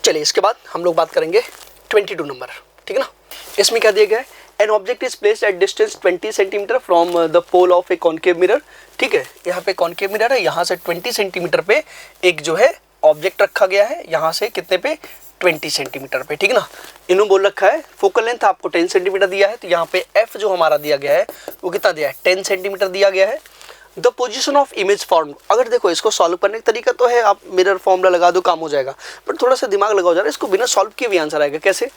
चलिए इसके बाद हम लोग बात करेंगे 22 नंबर, ठीक है ना। इसमें क्या दिया गया है, an object is placed at distance 20 centimetre from the pole of a concave mirror, ठीक है। यहाँ पे कॉनकेव मिरर है, यहाँ से 20 सेंटीमीटर पे एक जो है ऑब्जेक्ट रखा गया है, यहाँ से कितने पे 20 सेंटीमीटर पे, ठीक है ना। इन्होंने बोल रखा है फोकल लेंथ आपको 10 सेंटीमीटर दिया है, तो यहाँ पे एफ जो हमारा दिया गया है वो कितना दिया है 10 सेंटीमीटर दिया गया है। The position of image form, अगर देखो इसको सॉल्व करने का तरीका तो है आप मिरर फॉर्मूला लगा दो काम हो जाएगा, बट थोड़ा सा दिमाग लगाओ जरा, इसको बिना सॉल्व किए भी आंसर आएगा। कैसे,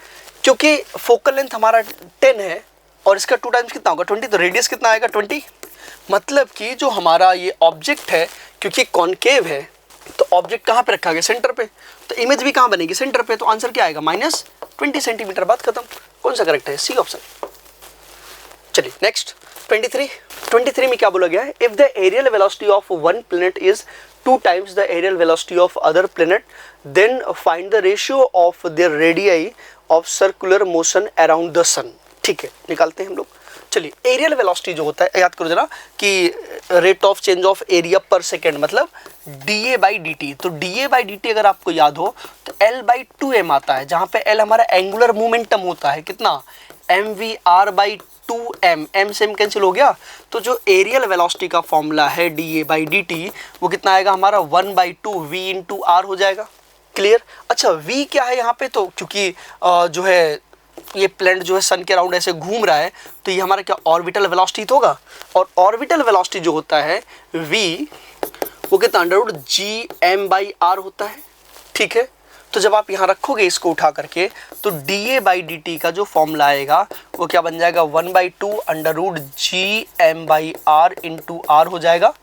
क्योंकि फोकल लेंथ हमारा 10 है और इसका 2 टाइम्स कितना होगा 20, तो रेडियस कितना आएगा 20। मतलब कि जो हमारा ये ऑब्जेक्ट है क्योंकि कॉनकेव है तो ऑब्जेक्ट कहाँ पे रखा गया सेंटर पे, तो इमेज भी कहाँ बनेगी सेंटर पे, तो आंसर क्या आएगा -20 सेंटीमीटर। बात खत्म। कौन सा करेक्ट है, सी ऑप्शन। चलिए नेक्स्ट 23 में क्या बोला गया है, if the areal velocity of one planet is 2 times the areal velocity of other planet then find the ratio of their radii of circular motion around the sun. ठीक है, निकालते हैं हम लोग। चलिए एरियल वेलोसिटी जो होता है याद करो जरा कि rate of change of area पर सेकेंड मतलब dA/dt। तो dA/dt अगर आपको याद हो तो L/2m आता है, जहाँ पे L हमारा एंगुलर मोमेंटम होता है कितना mvr/2m, m से m कैंसिल हो गया। तो जो एरियल वेलोसिटी का फॉर्मूला है dA/dt वो कितना आएगा हमारा 1/2 v × r हो जाएगा। क्लियर। अच्छा v क्या है यहाँ पे, तो क्योंकि जो है ये प्लैनेट जो है सन के अराउंड ऐसे घूम रहा है तो ये हमारा क्या ऑर्बिटल वेलोसिटी तो होगा, और ऑर्बिटल वेलोसिटी जो होता है v वो कितना √gm/r होता है। ठीक है, तो जब आप यहाँ रखोगे इसको उठा करके तो dA/dt का जो फॉर्मूला आएगा वो क्या बन जाएगा 1/2 √gm/r × r हो जाएगा।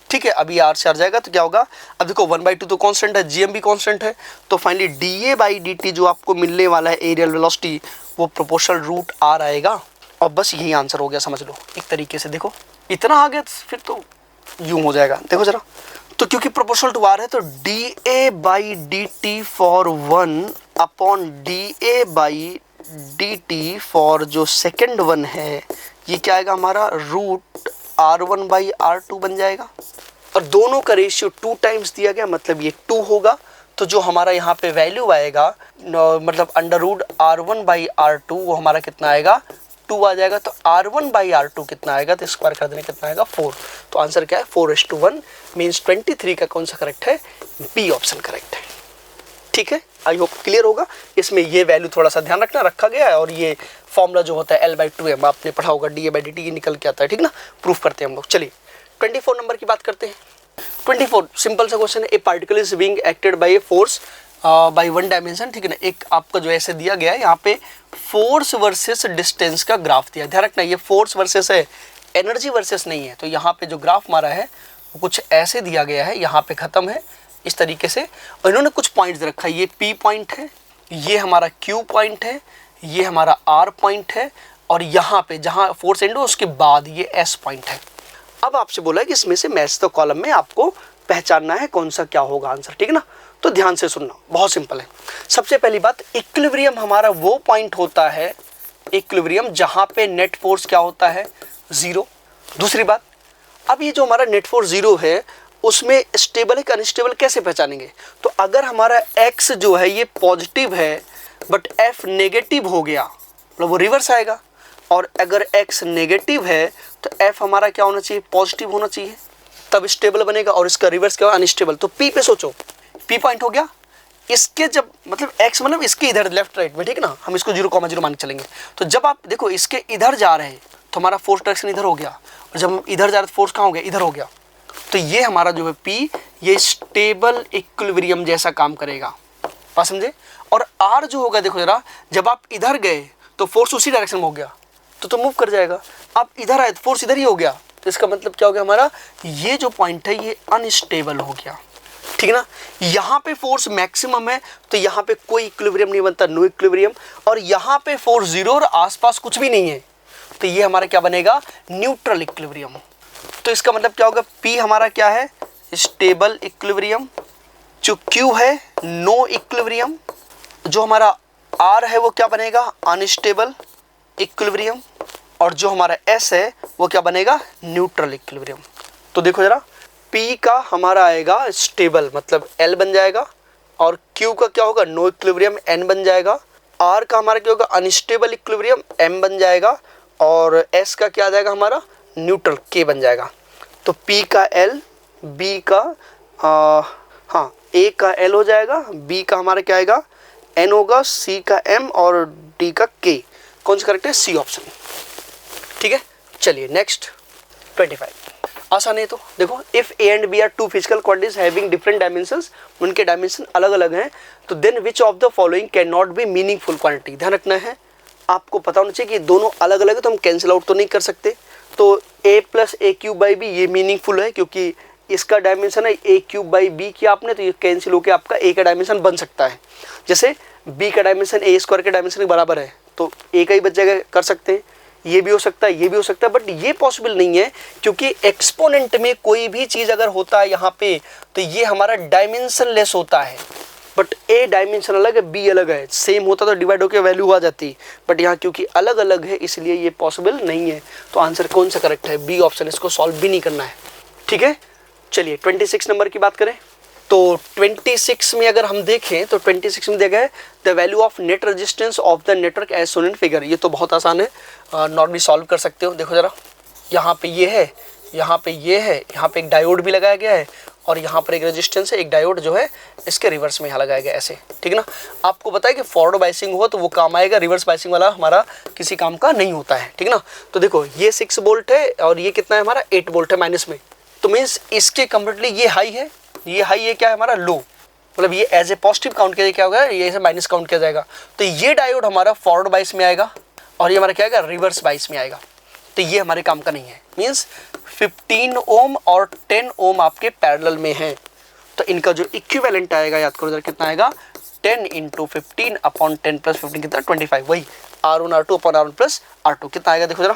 ठीक है, अभी r से आ जाएगा तो क्या होगा, अब देखो 1/2 तो कांस्टेंट है, gm भी कांस्टेंट है, तो फाइनली dA/dt जो आपको मिलने वाला है एरियल वेलोसिटी वो प्रोपोर्शनल √r आएगा। और बस यही आंसर हो गया, समझ लो एक तरीके से। देखो इतना आ गया फिर तो यूं हो जाएगा, देखो जरा। तो क्योंकि प्रोपोर्शनल टू r है तो dA/dt for 1 upon dA/dt for जो सेकंड वन है ये क्या आएगा हमारा √r1/r2 बन जाएगा। और दोनों का रेशियो 2 टाइम्स दिया गया मतलब ये 2 होगा, तो जो हमारा यहाँ पे वैल्यू आएगा मतलब √r1/r2 वो हमारा कितना आएगा 2 आ जाएगा। तो r1/r2 कितना आएगा, तो स्क्वायर कर देने कितना आएगा 4। तो आंसर क्या है 4:1 मीन्स 23 का कौन सा करेक्ट है, बी ऑप्शन करेक्ट है। ठीक है, आई होप क्लियर होगा। इसमें ये वैल्यू थोड़ा सा ध्यान रखना रखा गया है और ये फॉर्मूला जो होता है L/2m आपने पढ़ा होगा dA/dt ये निकल के आता है। ठीक ना, प्रूफ करते हैं हम लोग। चलिए 24 नंबर की बात करते हैं। 24 सिंपल सा क्वेश्चन है, a particle is being acted by a force by one dimension. ठीक है ना, एक आपका जो ऐसे दिया गया है यहाँ पे फोर्स वर्सेस डिस्टेंस का ग्राफ दिया। ध्यान रखना ये फोर्स वर्सेस है, एनर्जी वर्सेस नहीं है। तो यहाँ पे जो ग्राफ मारा है वो कुछ ऐसे दिया गया है, यहाँ पे खत्म है इस तरीके से, और इन्होंने कुछ पॉइंट्स रखा है। ये P पॉइंट है, ये हमारा Q पॉइंट है, ये हमारा R पॉइंट है, और यहाँ पे जहाँ फोर्स एंड हो उसके बाद ये S पॉइंट है। अब आपसे बोला है कि इसमें से मैच द कॉलम में आपको पहचानना है कौन सा क्या होगा आंसर। ठीक है ना, तो ध्यान से सुनना, बहुत सिंपल है। सबसे पहली बात, इक्विलिब्रियम हमारा वो पॉइंट होता है इक्विलिब्रियम जहाँ पे नेट फोर्स क्या होता है 0। दूसरी बात, अब ये जो हमारा नेट फोर्स 0 है उसमें स्टेबल है कि अनस्टेबल कैसे पहचानेंगे? तो अगर हमारा x जो है ये पॉजिटिव है बट f नेगेटिव हो गया, मतलब वो रिवर्स आएगा। और अगर x नेगेटिव है तो f हमारा क्या होना चाहिए? पॉजिटिव होना चाहिए, तब स्टेबल बनेगा। और इसका रिवर्स क्या होगा? अनस्टेबल। तो p पे सोचो, p पॉइंट हो गया इसके, जब मतलब x मतलब इसके इधर लेफ्ट राइट में, ठीक है ना, हम इसको 0,0 मान के चलेंगे। तो जब आप देखो इसके इधर जा रहे हैं तो हमारा फोर्स डायरेक्शन इधर हो गया, और जब हम इधर जा रहे तो फोर्स कहाँ हो गया? इधर हो गया। तो ये हमारा जो है P, ये स्टेबल इक्विलिब्रियम जैसा काम करेगा, बात समझे। और R जो होगा, देखो जरा, जब आप इधर गए तो फोर्स उसी डायरेक्शन में हो गया तो मूव कर जाएगा। आप इधर आए तो फोर्स इधर ही हो गया, तो इसका मतलब क्या हो गया? हमारा ये जो पॉइंट है ये अनस्टेबल हो गया, ठीक है ना। यहाँ पे फोर्स मैक्सिमम है तो यहाँ पे कोई इक्विलिब्रियम नहीं बनता, नो इक्विलिब्रियम। और यहाँ पे फोर्स 0 और आसपास कुछ भी नहीं है, तो ये हमारा क्या बनेगा? Neutral equilibrium. तो इसका मतलब क्या होगा? P हमारा क्या है? Stable equilibrium. जो Q है नो इक्विलिब्रियम। जो हमारा R है वो क्या बनेगा? Unstable equilibrium. और जो हमारा S है वो क्या बनेगा? Neutral equilibrium. तो देखो जरा, P का हमारा आएगा स्टेबल, मतलब L बन जाएगा। और Q का क्या होगा? नो इक्विलिब्रियम, N बन जाएगा। R का हमारा क्या होगा? अनस्टेबल इक्विलिब्रियम, M बन जाएगा। और S का क्या आ जाएगा? हमारा न्यूट्रल, K बन जाएगा। तो P का L, B का A का L हो जाएगा, B का हमारा क्या आएगा? N होगा, C का M और D का K। कौन सा करेक्ट है? C ऑप्शन, ठीक है। चलिए नेक्स्ट 25। आसान है। तो देखो, if A and B are two physical quantities having different dimensions, उनके डायमेंशन अलग अलग हैं, तो then which of the following can not be meaningful quantity. ध्यान रखना है, आपको पता होना चाहिए कि दोनों अलग अलग है तो हम कैंसिल आउट तो नहीं कर सकते। तो a plus A cube by B ये मीनिंगफुल है, क्योंकि इसका डायमेंशन है ए क्यूब बाई बी किया आपने, तो ये कैंसिल होकर आपका a का डायमेंशन बन सकता है। जैसे b का डायमेंशन a स्क्वायर के डायमेंशन के बराबर है, तो a का ही बच जाएगा, कर सकते हैं। ये भी हो सकता है, ये भी हो सकता है, बट ये पॉसिबल नहीं है, क्योंकि एक्सपोनेंट में कोई भी चीज़ अगर होता है यहाँ पे तो ये हमारा डायमेंशन लेस होता है। बट ए डायमेंशन अलग है, बी अलग है। सेम होता तो डिवाइड होकर वैल्यू आ जाती, बट यहाँ क्योंकि अलग अलग है इसलिए ये पॉसिबल नहीं है। तो आंसर कौन सा करेक्ट है? B option. इसको सॉल्व भी नहीं करना है, ठीक है। चलिए 26 नंबर की बात करें तो 26 में अगर हम देखें तो 26 में देखा है the value of net resistance of the network as shown in figure. ये तो बहुत आसान है, नॉर्मली सॉल्व कर सकते हो। देखो जरा, यहाँ पे ये है, यहाँ पे ये है, यहाँ पे एक डायोड भी लगाया गया है, और यहाँ पर एक रेजिस्टेंस है, एक डायोड जो है इसके रिवर्स में यहाँ लगाया गया ऐसे, ठीक है ना। आपको पता है कि फॉरवर्ड बाइसिंग हो तो वो काम आएगा, रिवर्स बाइसिंग वाला हमारा किसी काम का नहीं होता है, ठीक है ना। तो देखो ये 6 वोल्ट है और ये कितना है हमारा? 8 वोल्ट है माइनस में, तो मीन्स इसके कंपेरेटिवली ये हाई है, ये हाई है, क्या है हमारा? लो। मतलब ये एज ए पॉजिटिव काउंट किया, क्या होगा? ये ऐसे माइनस काउंट किया जाएगा। तो ये डायोड हमारा फॉरवर्ड बाइस में आएगा और ये हमारा क्या आएगा? रिवर्स बाइस में आएगा। तो ये हमारे काम का नहीं है, मीन्स 15 ओम और 10 ओम आपके पैरेलल में हैं, तो इनका जो इक्विवेलेंट आएगा, याद करो जरा कितना आएगा? 10 × 15 अपॉन 10 + 15 कितना? 25। वही R1 R2 upon R1 + R2 कितना आएगा? देखो जरा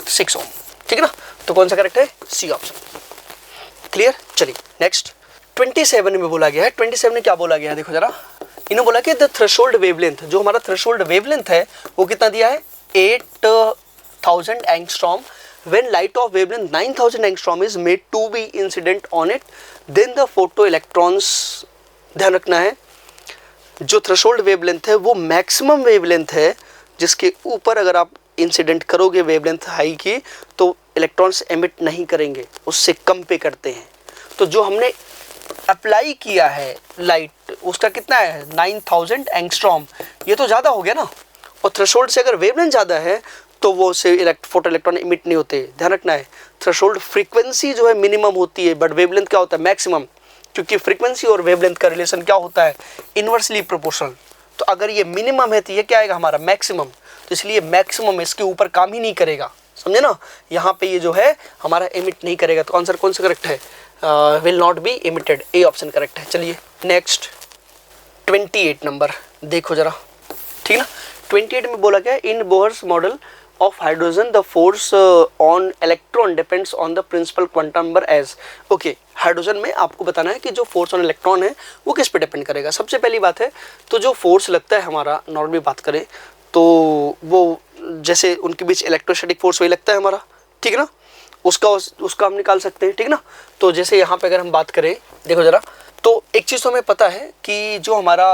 6 ओम, ठीक है ना। तो कौन सा करेक्ट है? C option. क्लियर। चलिए नेक्स्ट 27 में बोला गया है। 27 में क्या बोला गया है? देखो जरा, इन्होंने बोला कि द थ्रेशोल्ड वेवलेंथ, जो हमारा थ्रेशोल्ड वेवलेंथ है वो कितना दिया है? 8000 angstrom. When light of wavelength 9000 angstrom is made to be incident on it, then the photo electrons, ध्यान रखना है, जो थ्रेशोल्ड वेवलेंथ है वो मैक्सिमम वेवलेंथ है जिसके ऊपर अगर आप इंसिडेंट करोगे वेवलेंथ हाई की तो इलेक्ट्रॉन्स एमिट नहीं करेंगे, उससे कम पे करते हैं। तो जो हमने अप्लाई किया है लाइट उसका कितना है? 9000 एंगस्ट्रॉम। ये तो ज़्यादा हो गया ना, और थ्रेशोल्ड से अगर वेवलेंथ ज़्यादा है तो वो से फोटो इलेक्ट्रॉन इमिट नहीं होते। ध्यान रखना है, थ्रेशोल्ड फ्रीक्वेंसी जो है मिनिमम होती है, बट वेवलेंथ क्या होता है? मैक्सिमम, क्योंकि फ्रीक्वेंसी और वेवलेंथ का रिलेशन क्या होता है? Inversely proportional. तो अगर ये मिनिमम है तो ये क्या आएगा हमारा? मैक्सिमम। तो इसलिए मैक्सिमम इसके ऊपर काम ही नहीं करेगा, समझे ना। यहाँ पे ये जो है हमारा इमिट नहीं करेगा, तो आंसर कौन सा करेक्ट है? Will not be emitted, A option correct है। चलिए नेक्स्ट 28 नंबर देखो जरा, ठीक है ना। 28 में बोला गया in Bohr's model of hydrogen the force on electron depends on the principal quantum number as. Okay, hydrogen में आपको बताना है कि जो फोर्स ऑन इलेक्ट्रॉन है वो किस पे डिपेंड करेगा। सबसे पहली बात है तो जो फोर्स लगता है हमारा, नॉर्मली बात करें तो वो जैसे उनके बीच इलेक्ट्रोस्टैटिक फोर्स वही लगता है हमारा, ठीक है ना। उसका हम निकाल सकते हैं, ठीक ना। तो जैसे यहाँ पे अगर हम बात करें, देखो ज़रा, तो एक चीज़ तो हमें पता है कि जो हमारा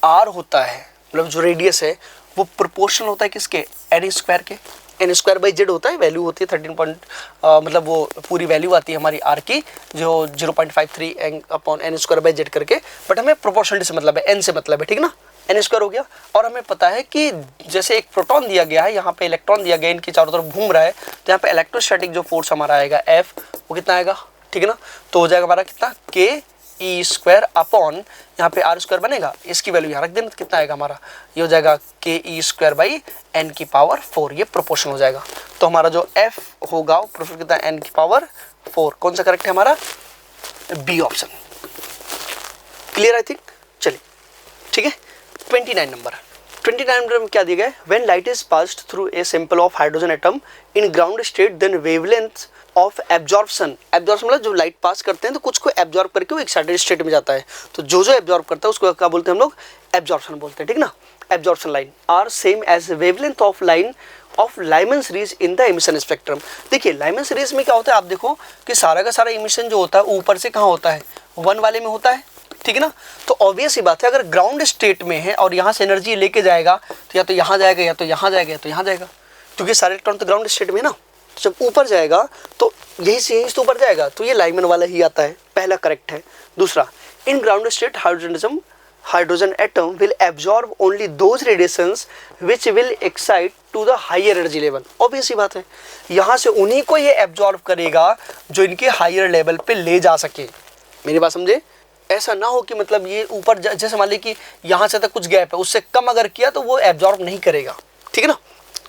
आर होता है, मतलब जो रेडियस है, वो प्रोपोर्शनल होता है किसके, एन स्क्वायर के। एन स्क्वायर बाई जेड होता है, वैल्यू होती है 13 पॉइंट, मतलब वो पूरी वैल्यू आती है हमारी आर की, जो 0.53 upon n square by Z करके। बट हमें प्रोपोर्शनलिटी से मतलब है, एन से मतलब है, ठीक ना। एन स्क्वायर हो गया। और हमें पता है कि जैसे एक प्रोटॉन दिया गया है, यहाँ पे इलेक्ट्रॉन दिया गया है, इनकी चारों तरफ घूम रहा है, तो यहाँ पे इलेक्ट्रोस्टैटिक जो फोर्स हमारा आएगा एफ, वो कितना आएगा, ठीक है ना। तो हो जाएगा हमारा कितना, के ई स्क्वायर अपॉन, यहाँ पे आर स्क्वायर बनेगा, इसकी वैल्यू यहाँ रख देना, तो कितना आएगा हमारा, ये हो जाएगा के ई स्क्वायर बाई एन की पावर 4, ये प्रोपोर्शन हो जाएगा। तो हमारा जो एफ होगा वो प्रोपोर्शन कितना है, एन की पावर 4। कौन सा करेक्ट है हमारा, B option. Clear I think. चलिए ठीक है, 29 नंबर में क्या दिया गया है, when light is passed through a sample of hydrogen atom in ground state then wavelength of absorption मतलब जो लाइट पास करते हैं तो कुछ को एब्जॉर्ब करके वो एक्साइटेड स्टेट में जाता है, तो जो एब्जॉर्ब करता है उसको क्या बोलते हैं हम लोग, एब्जॉर्प्शन बोलते हैं, ठीक ना। Absorption line are same as wavelength of line of Lyman series in the emission spectrum. देखिए लाइमन सीरीज में क्या होता है, आप देखो कि सारा का सारा इमिशन जो होता है ऊपर से कहाँ होता है, 1 वाले में होता है, ठीक है ना। तो ऑब्वियस ही बात है, अगर ग्राउंड स्टेट में है और यहाँ से एनर्जी लेके जाएगा तो या तो यहाँ जाएगा, या तो यहाँ जाएगा, या तो यहाँ जाएगा, क्योंकि सारे इलेक्ट्रॉन तो ग्राउंड स्टेट में है ना। तो जब ऊपर जाएगा तो यही से यहीं तो ऊपर जाएगा, तो ये लाइमन वाला ही आता है, पहला करेक्ट है। दूसरा, in ground state hydrogen atom will absorb only those radiations which will excite to the higher energy level. Obvious ही बात है, यहाँ से उन्हीं को ये एब्जॉर्ब करेगा जो इनके हायर लेवल पे ले जा सके। मेरी बात समझे, ऐसा ना हो कि मतलब ये ऊपर जैसे मान लीजिए कि यहाँ से तक कुछ गैप है, उससे कम अगर किया तो वो एब्जॉर्ब नहीं करेगा, ठीक है ना।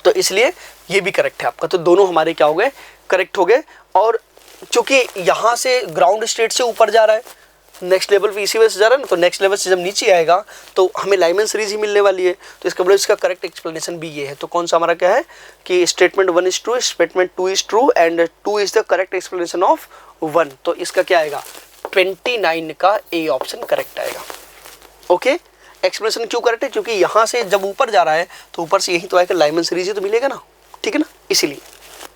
तो इसलिए ये भी करेक्ट है आपका, तो दोनों हमारे क्या हो गए, करेक्ट हो गए। और चूंकि यहाँ से ग्राउंड स्टेट से ऊपर जा रहा है, नेक्स्ट लेवल पे इसी वजह से जा रहा है ना, तो नेक्स्ट लेवल से जब नीचे आएगा तो हमें लाइमन सीरीज ही मिलने वाली है, तो इसका मतलब इसका करेक्ट एक्सप्लेनेशन भी ये है। तो कौन सा हमारा क्या है कि statement 1 is true, statement 2 is true and 2 is the correct explanation of 1। तो इसका क्या आएगा, 29 का ए ऑप्शन करेक्ट आएगा। ओके, एक्सप्लेनेशन क्यों करेक्ट है, क्योंकि यहाँ से जब ऊपर जा रहा है तो ऊपर से यही तो आएगा, लाइमन सीरीज ही तो मिलेगा ना, ठीक है ना, इसीलिए।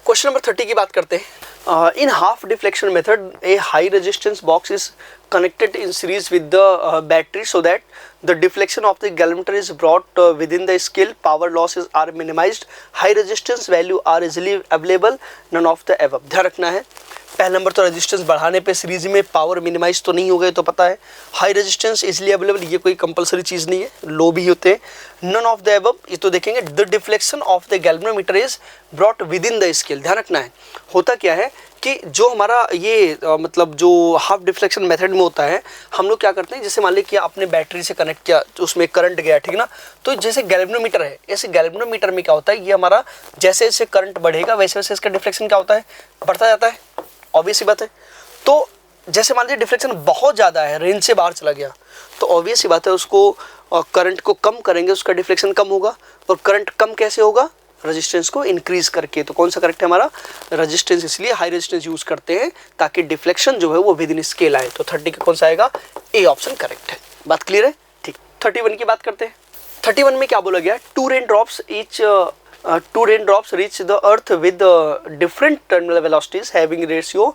क्वेश्चन नंबर 30 की बात करते हैं। In half deflection method A high resistance box is connected in series with the battery so that the deflection of the galvanometer is brought within the scale, power losses are minimized, high resistance value are easily available, none of the above। ध्यान रखना है, पहला number तो resistance बढ़ाने पे series में power minimise तो नहीं हो गए, तो पता है हाई रेजिस्टेंस इजिली अवेलेबल, ये कोई कंपलसरी चीज़ नहीं है, लो भी होते हैं। नन ऑफ द अबव, ये तो देखेंगे the deflection of the galvanometer is brought with in the scale. ध्यान रखना है, होता क्या है कि जो हमारा ये मतलब जो हाफ डिफ्लेक्शन मेथड में होता है, हम लोग क्या करते हैं, जैसे मान लीजिए कि आपने बैटरी से कनेक्ट किया तो उसमें करंट गया, ठीक ना। तो जैसे गैल्वेनोमीटर है, ऐसे गैल्वेनोमीटर में क्या होता है, ये हमारा जैसे जैसे करंट बढ़ेगा वैसे वैसे इसका डिफ्लेक्शन क्या होता है, बढ़ता जाता है, ऑब्वियस सी बात है। तो जैसे मान लीजिए डिफ्लेक्शन बहुत ज़्यादा है, रेंज से बाहर चला गया, तो ऑब्वियस सी बात है उसको करंट को कम करेंगे, उसका डिफ्लेक्शन कम होगा। और करंट कम कैसे होगा, रेजिस्टेंस को इंक्रीज करके। तो कौन सा करेक्ट है हमारा, रेजिस्टेंस, इसलिए हाई रेजिस्टेंस यूज करते हैं ताकि डिफ्लेक्शन जो है वो विद इन स्केल आए। तो 30 का कौन सा आएगा, ए ऑप्शन करेक्ट है। बात क्लियर है, ठीक। 31 की बात करते हैं। 31 में क्या बोला गया, 2 raindrops reach the earth with different terminal velocities having ratio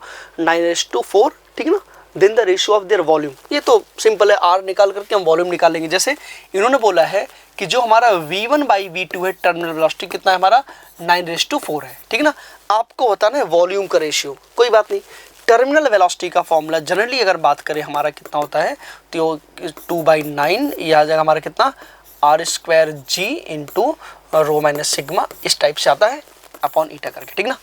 9:4, ठीक है ना। Then the ratio of their volume, ये तो सिंपल है, आर निकाल करके हम वॉल्यूम निकालेंगे। जैसे इन्होंने बोला है कि जो हमारा v1/v2 है, टर्मिनल वेलोसिटी कितना है हमारा 9:4 है, ठीक है ना। आपको बताना है वॉल्यूम का रेशियो, कोई बात नहीं। टर्मिनल वेलोसिटी का फॉर्मूला जनरली अगर बात करें हमारा कितना होता है, तो 2/9, ये आ जाएगा हमारा कितना, r² into rho minus sigma, इस टाइप से आता है अपॉन ईटा करके, ठीक ना।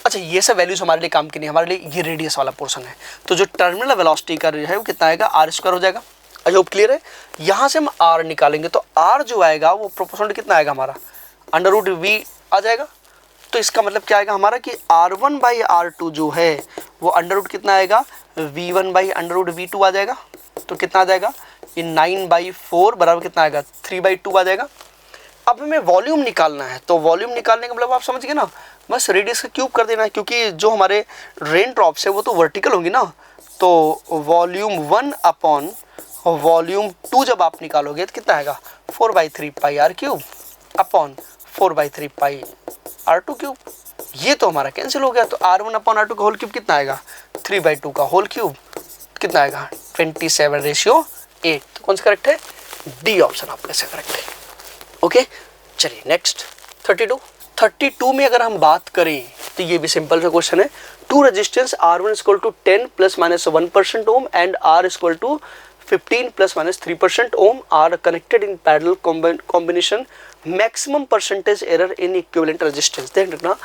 अच्छा, ये सब वैल्यूज हमारे लिए काम की नहीं, हमारे लिए ये रेडियस वाला पोर्शन है। तो जो टर्मिनल वेलोसिटी का है वो कितना आएगा, r² हो जाएगा। आई होप क्लियर है। यहाँ से हम r निकालेंगे तो r जो आएगा वो प्रोपोर्शनल कितना आएगा हमारा, √v आ जाएगा। तो इसका मतलब क्या आएगा हमारा कि r1/r2 जो है वो √ कितना आएगा, v1/√v2 आ जाएगा। तो कितना आ जाएगा, ये 9/4 बराबर कितना आएगा, 3/2 आ जाएगा। अब हमें वॉल्यूम निकालना है, तो वॉल्यूम निकालने का मतलब आप समझ गए ना, बस रेडियस का क्यूब कर देना है, क्योंकि जो हमारे रेन ड्रॉप्स है वो तो वर्टिकल होंगी ना। तो वॉल्यूम 1 अपॉन वॉल्यूम 2 जब आप निकालोगे तो कितना आएगा, 4/3 पाई r³ अपॉन 4/3 पाई r2³ ये तो हमारा कैंसिल हो गया, तो R1 अपॉन R2 का होल क्यूब कितना आएगा, 3/2 का होल क्यूब कितना आएगा, 27/8। तो कौन सा करेक्ट है, डी ऑप्शन आपका से करेक्ट है। ओके, चलिए नेक्स्ट 32 में अगर हम बात करें तो ये भी सिंपल सा क्वेश्चन है। Two resistance R1 equal to 10 ±1% ohm and R equal to 15 ±3% ohm are connected in parallel combination, maximum percentage error in equivalent resistance. ध्यान रखना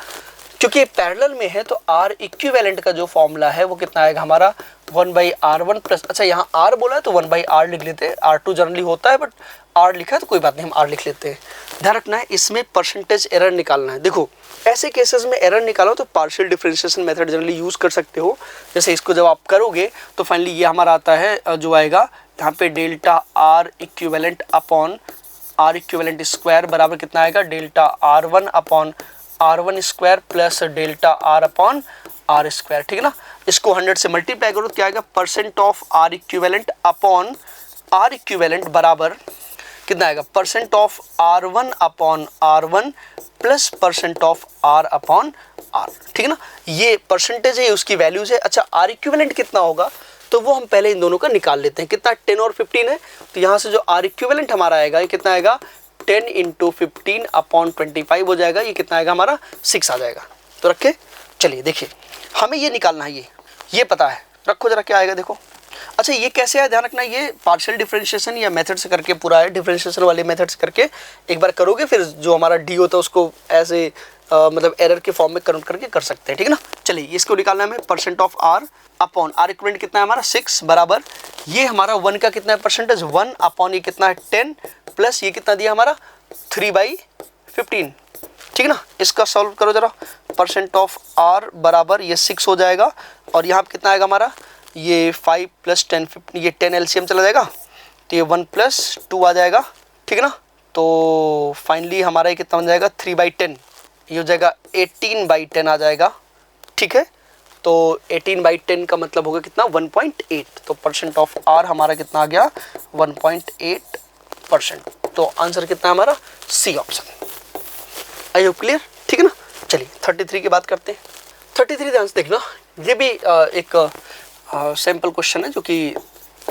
क्योंकि पैरेलल में है तो R इक्विवेलेंट का जो फॉर्मूला है वो कितना आएगा हमारा 1/R1 प्लस, अच्छा यहाँ R बोला है तो 1/R लिख लेते हैं, R2 जनरली होता है बट R लिखा है तो कोई बात नहीं, हम R लिख लेते हैं। ध्यान रखना है इसमें परसेंटेज एरर निकालना है। देखो ऐसे केसेस में एरर निकालो तो partial differentiation method generally use कर सकते हो। जैसे इसको जब आप करोगे तो फाइनली ये हमारा आता है जो आएगा यहाँ पे delta R equivalent upon R equivalent square बराबर कितना आएगा, delta R1 upon R1 square plus delta R upon R square. ठीक है ना, इसको 100 से मल्टीप्लाई करो तो क्या आएगा, percent of R equivalent upon R equivalent बराबर कितना आएगा, percent of R1 upon R1 plus percent of R upon R। ठीक है ना, ये परसेंटेज है, उसकी वैल्यूज है। अच्छा R इक्विवेलेंट कितना होगा तो वो हम पहले इन दोनों का निकाल लेते हैं, कितना 10 और 15 है, तो यहाँ से जो R इक्विवेलेंट हमारा आएगा ये कितना आएगा, 10 × 15 अपॉन 25 हो जाएगा, ये कितना आएगा हमारा 6 आ जाएगा। तो रखे, चलिए देखिए हमें ये निकालना है, ये पता है, रखो जरा क्या आएगा देखो। अच्छा ये कैसे है, ध्यान रखना ये पार्शियल डिफरेंशिएशन या मेथड से करके पूरा है, डिफरेंशिएशन वाले मेथड से करके एक बार करोगे फिर जो हमारा डी होता है उसको ऐसे मतलब एरर के फॉर्म में कन्वर्ट करके कर सकते हैं। ठीक है ना, चलिए इसको निकालना है हमें, percent of R upon R equivalent कितना है हमारा 6 बराबर ये हमारा 1 का कितना है परसेंटेज 1 अपॉन ये कितना है 10 प्लस ये कितना दिया हमारा 3/15। ठीक है ना, इसका सॉल्व करो जरा, परसेंट ऑफ R बराबर ये 6 हो जाएगा और यहाँ कितना आएगा हमारा ये 5 + 10 15, ये 10 LCM चला जाएगा तो ये 1 + 2 आ जाएगा। ठीक है ना, तो फाइनली हमारा ये कितना बन जाएगा 3/10, ये हो जाएगा 18/10 आ जाएगा। ठीक है, तो 18/10 का मतलब होगा कितना 1.8, तो परसेंट ऑफ R हमारा कितना आ गया 1.8%। तो आंसर कितना है हमारा C option. I hope clear. ठीक है ना, चलिए 33 की बात करते हैं। 33 ध्यान से देखना, ये भी एक सैम्पल क्वेश्चन है जो कि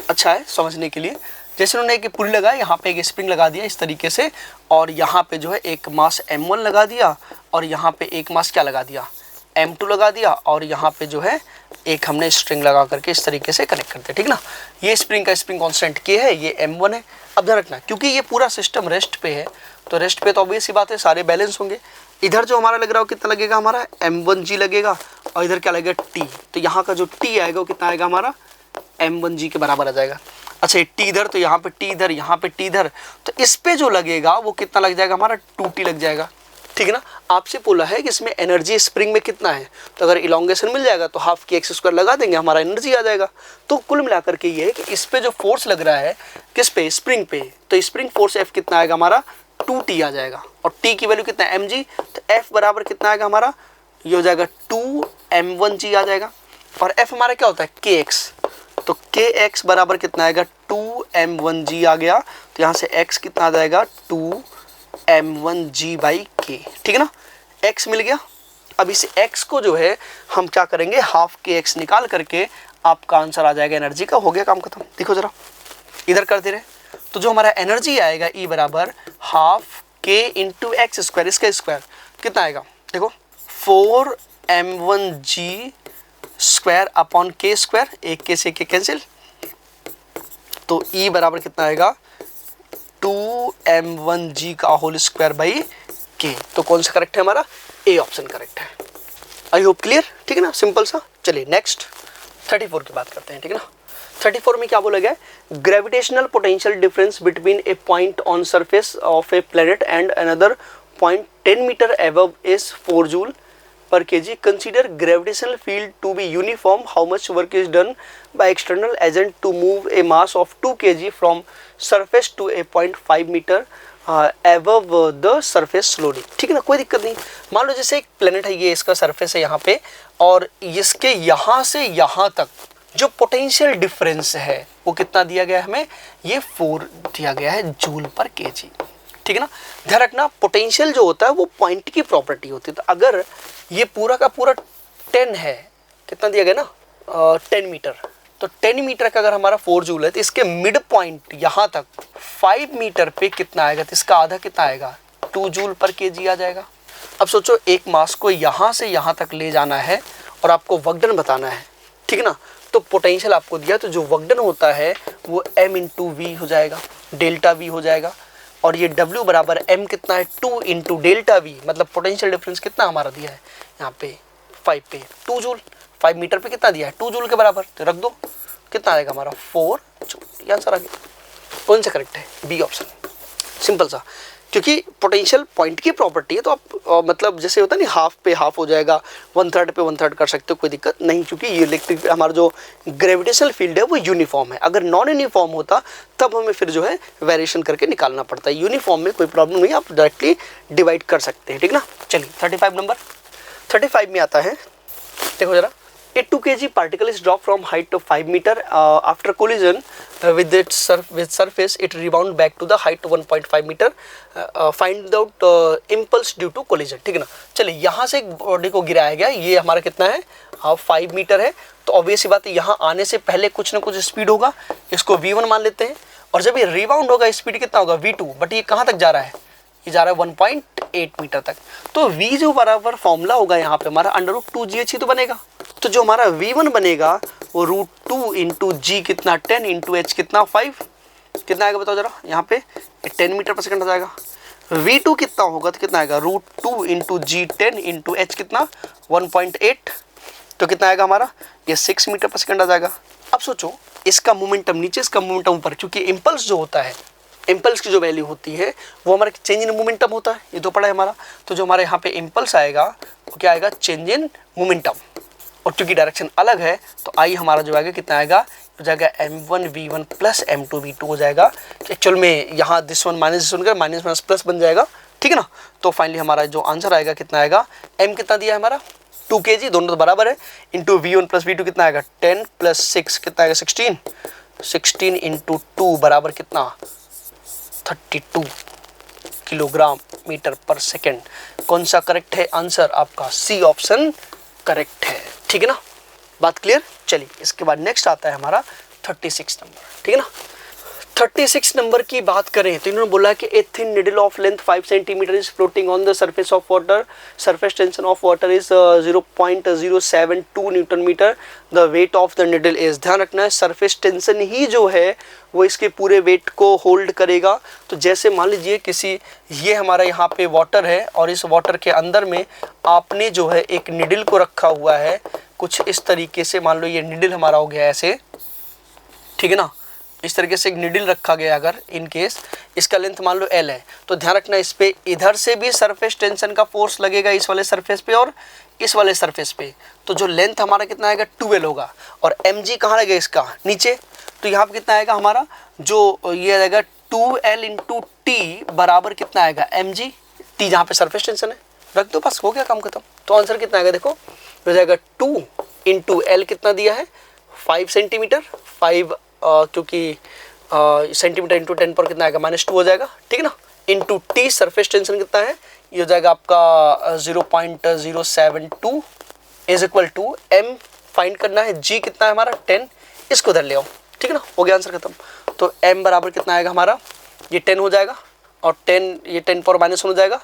अच्छा है समझने के लिए। जैसे उन्होंने एक पुली लगाया, यहाँ पे एक स्प्रिंग लगा दिया इस तरीके से और यहाँ पे जो है एक मास M1 लगा दिया और यहाँ पे एक मास क्या लगा दिया M2 लगा दिया और यहाँ पे जो है एक हमने स्ट्रिंग लगा करके इस तरीके से कनेक्ट करते हैं। ठीक ना, ये स्प्रिंग का स्प्रिंग कांस्टेंट K है, ये M1 है। अब ध्यान रखना क्योंकि ये पूरा सिस्टम रेस्ट पे है तो रेस्ट पे तो ऑब्वियस सी बात है सारे बैलेंस होंगे। इधर जो हमारा लग रहा हो कितना लगेगा हमारा M1G लगेगा और इधर क्या लगेगा T, तो यहाँ का जो T आएगा वो कितना आएगा हमारा M1G के बराबर आ जाएगा। अच्छा ये T इधर तो यहाँ पे T इधर, यहाँ पे T इधर, तो इस पे जो लगेगा वो कितना लग जाएगा हमारा 2T लग जाएगा। ठीक है ना, आपसे बोला है कि इसमें एनर्जी स्प्रिंग में कितना है, तो अगर इलोंगेशन मिल जाएगा तो हाफ kx² लगा देंगे, हमारा एनर्जी आ जाएगा। तो कुल मिलाकर के ये है कि इस पे जो फोर्स लग रहा है किस पे, स्प्रिंग पे, तो स्प्रिंग फोर्स F कितना आएगा हमारा 2T आ जाएगा और T की वैल्यू कितना है mg, तो F बराबर कितना आएगा हमारा, ये हो जाएगा 2m1g आ जाएगा और F हमारा क्या होता है kx, तो kx बराबर कितना आएगा 2m1g आ गया, तो यहाँ से x कितना आ जाएगा 2m1g/k। ठीक है ना, x मिल गया। अब इस x को जो है हम क्या करेंगे हाफ kx निकाल करके आपका आंसर आ जाएगा एनर्जी का, हो गया काम खत्म। देखो जरा इधर करते रहे तो जो हमारा एनर्जी आएगा E बराबर हाफ k × x², इसका स्क्वायर कितना आएगा देखो 4m1g² अपॉन k², एक k से k कैंसिल, तो E बराबर कितना आएगा 2m1g का होल स्क्वायर/k। तो कौन सा करेक्ट है हमारा, ए ऑप्शन करेक्ट है। आई होप क्लियर। ठीक है ना, सिंपल सा। चलिए नेक्स्ट 34 की बात करते हैं। ठीक है ना, 34 में क्या बोला गया है, gravitational potential difference between a point on surface of a planet and another point 10 metre above is 4 joule per kg. Consider gravitational field to be uniform. How much work is done by external agent to move a mass of 2 kg from surface to a point 5 meter above the surface slowly. ठीक है ना, कोई दिक्कत नहीं। मान लो जैसे एक planet है, ये इसका सरफेस है यहाँ पे और इसके यहाँ से यहाँ तक जो पोटेंशियल डिफरेंस है वो कितना दिया गया है हमें, ये 4 दिया गया है जूल पर kg। ठीक है ना। ध्यान रखना पोटेंशियल जो होता है वो पॉइंट की प्रॉपर्टी होती है। तो अगर ये पूरा का पूरा 10 है, कितना दिया गया ना 10 मीटर, तो 10 मीटर का अगर हमारा 4 जूल है तो इसके मिड पॉइंट यहाँ तक 5 मीटर पे कितना आएगा, तो इसका आधा कितना आएगा 2 जूल पर केजी आ जाएगा। अब सोचो एक मास को यहाँ से यहाँ तक ले जाना है और आपको वर्क डन बताना है, ठीक है ना। तो पोटेंशियल आपको दिया, तो जो वर्क डन होता है वो m इंटू वी हो जाएगा, डेल्टा वी हो जाएगा। और ये W बराबर m कितना है 2 इंटू डेल्टा वी, मतलब पोटेंशियल डिफरेंस कितना हमारा दिया है यहाँ पे 5 पे 2 जूल, 5 मीटर पे कितना दिया है 2 जूल के बराबर, तो रख दो कितना आएगा हमारा 4 जूल। ये आंसर आ गया। कौन सा करेक्ट है, बी ऑप्शन, सिंपल सा, क्योंकि पोटेंशियल पॉइंट की प्रॉपर्टी है। तो आप मतलब जैसे होता है नहीं हाफ पे हाफ हो जाएगा, 1/3 पे 1/3 कर सकते हो, कोई दिक्कत नहीं, क्योंकि ये इलेक्ट्रिक हमारा जो ग्रेविटेशनल फील्ड है वो यूनिफॉर्म है। अगर नॉन यूनिफॉर्म होता तब हमें फिर जो है वेरिएशन करके निकालना पड़ता है। यूनिफॉर्म में कोई प्रॉब्लम नहीं, आप डायरेक्टली डिवाइड कर सकते हैं, ठीक ना। चलिए 35 नंबर, 35 में आता है, देखो जरा, A 2 kg particle is dropped from height of 5 meter. After collision with its surface, it rebound back to the height of 1.5 meter. Find out impulse due to collision. ठीक है ना। चलिए यहाँ से एक बॉडी को गिराया गया, ये हमारा कितना है 5 मीटर है। तो ऑब्वियस बात है यहाँ आने से पहले कुछ ना कुछ स्पीड होगा, इसको v1 मान लेते हैं। और जब ये रिबाउंड होगा स्पीड कितना होगा v2, बट ये कहाँ तक जा रहा है, ये जा रहा है 1.8 मीटर तक। तो v जो बराबर फॉर्मूला होगा यहाँ पे हमारा √2gh ही तो बनेगा। तो जो हमारा v1 बनेगा वो √2 इंटू जी कितना 10 इंटू एच कितना 5, कितना आएगा बताओ जरा, यहाँ पे 10 मीटर पर सेकंड आ जाएगा। v2 कितना होगा तो कितना आएगा √2 इंटू जी 10 इंटू एच कितना 1.8, तो कितना आएगा हमारा ये 6 मीटर पर सेकंड आ जाएगा। अब सोचो इसका मोमेंटम नीचे, इसका मोमेंटम ऊपर, क्योंकि इम्पल्स जो होता है, इम्पल्स की जो वैल्यू होती है वो हमारा चेंज इन मोमेंटम होता है, ये तो पड़ा है हमारा। तो जो हमारे यहाँ पे इम्पल्स आएगा वो क्या आएगा, चेंज इन मोमेंटम। और क्योंकि डायरेक्शन अलग है तो आई हमारा जो आएगा कितना आएगा, हो जाएगा m1v1 प्लस m2v2 हो जाएगा। एक्चुअल में यहाँ this one minus this one का माइनस माइनस प्लस बन जाएगा, ठीक है ना। तो फाइनली हमारा जो आंसर आएगा कितना आएगा, m कितना दिया है हमारा 2 kg, दोनों तो बराबर है, इंटू v1 प्लस v2 कितना आएगा 10 प्लस 6 कितना आएगा 16, 16 इंटू 2 बराबर कितना 32 किलोग्राम मीटर पर सेकेंड। कौन सा करेक्ट है आंसर आपका, सी ऑप्शन करेक्ट है, ठीक है ना। बात क्लियर। चलिए इसके बाद नेक्स्ट आता है हमारा 36 नंबर, ठीक है ना। 36 नंबर की बात करें तो इन्होंने बोला कि a thin needle of length 5 centimetre is floating on the surface of water, surface tension of water is 0.072 newton metre, the weight of the needle is. ध्यान रखना है सरफेस टेंशन ही जो है वो इसके पूरे वेट को होल्ड करेगा। तो जैसे मान लीजिए किसी, ये हमारा यहाँ पे वाटर है और इस वाटर के अंदर में आपने जो है एक निडल को रखा हुआ है कुछ इस तरीके से, मान लो ये निडल हमारा हो गया ऐसे, ठीक है ना। इस तरीके से एक निडल रखा गया, अगर इन केस इसका लेंथ मान लो L है, तो ध्यान रखना इस पे इधर से भी सरफेस टेंशन का फोर्स लगेगा इस वाले सरफेस पे और इस वाले सरफेस पे। तो जो लेंथ हमारा कितना आएगा 12 होगा, और mg कहाँ लगेगा इसका नीचे, तो यहाँ पे कितना आएगा हमारा जो ये आएगा 2L इंटू टी बराबर कितना आएगा mg, टी जहाँ पे सरफेस टेंशन है, रख दो बस हो गया काम खत्म। तो आंसर कितना आएगा देखो, हो जाएगा 2 इंटू L कितना दिया है 5 सेंटीमीटर, 5 क्योंकि सेंटीमीटर इंटू 10 पर कितना आएगा -2 हो जाएगा, ठीक है ना, इंटू टी सरफेस टेंशन कितना है, ये हो जाएगा आपका 0.072 is equal to m find करना है, g कितना है हमारा 10, इसको इधर ले आओ, ठीक है ना, हो गया आंसर खत्म। तो m बराबर कितना आएगा हमारा, ये 10 हो जाएगा और 10 ये 10 पर -1 हो जाएगा,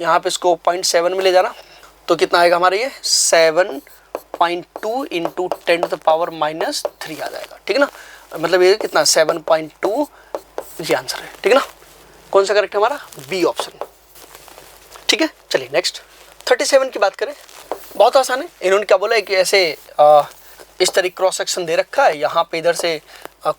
यहाँ पे इसको 0.7 में ले जाना, तो कितना आएगा हमारा ये 7.2 इंटू 10 टू द पावर -3 आ जाएगा, ठीक है ना। मतलब ये कितना 7.2 ये आंसर है, ठीक है ना। कौन सा करेक्ट है हमारा, बी ऑप्शन, ठीक है। चलिए नेक्स्ट 37 की बात करें, बहुत आसान है। इन्होंने क्या बोला है कि ऐसे इस तरह क्रॉस सेक्शन दे रखा है, यहाँ पे इधर से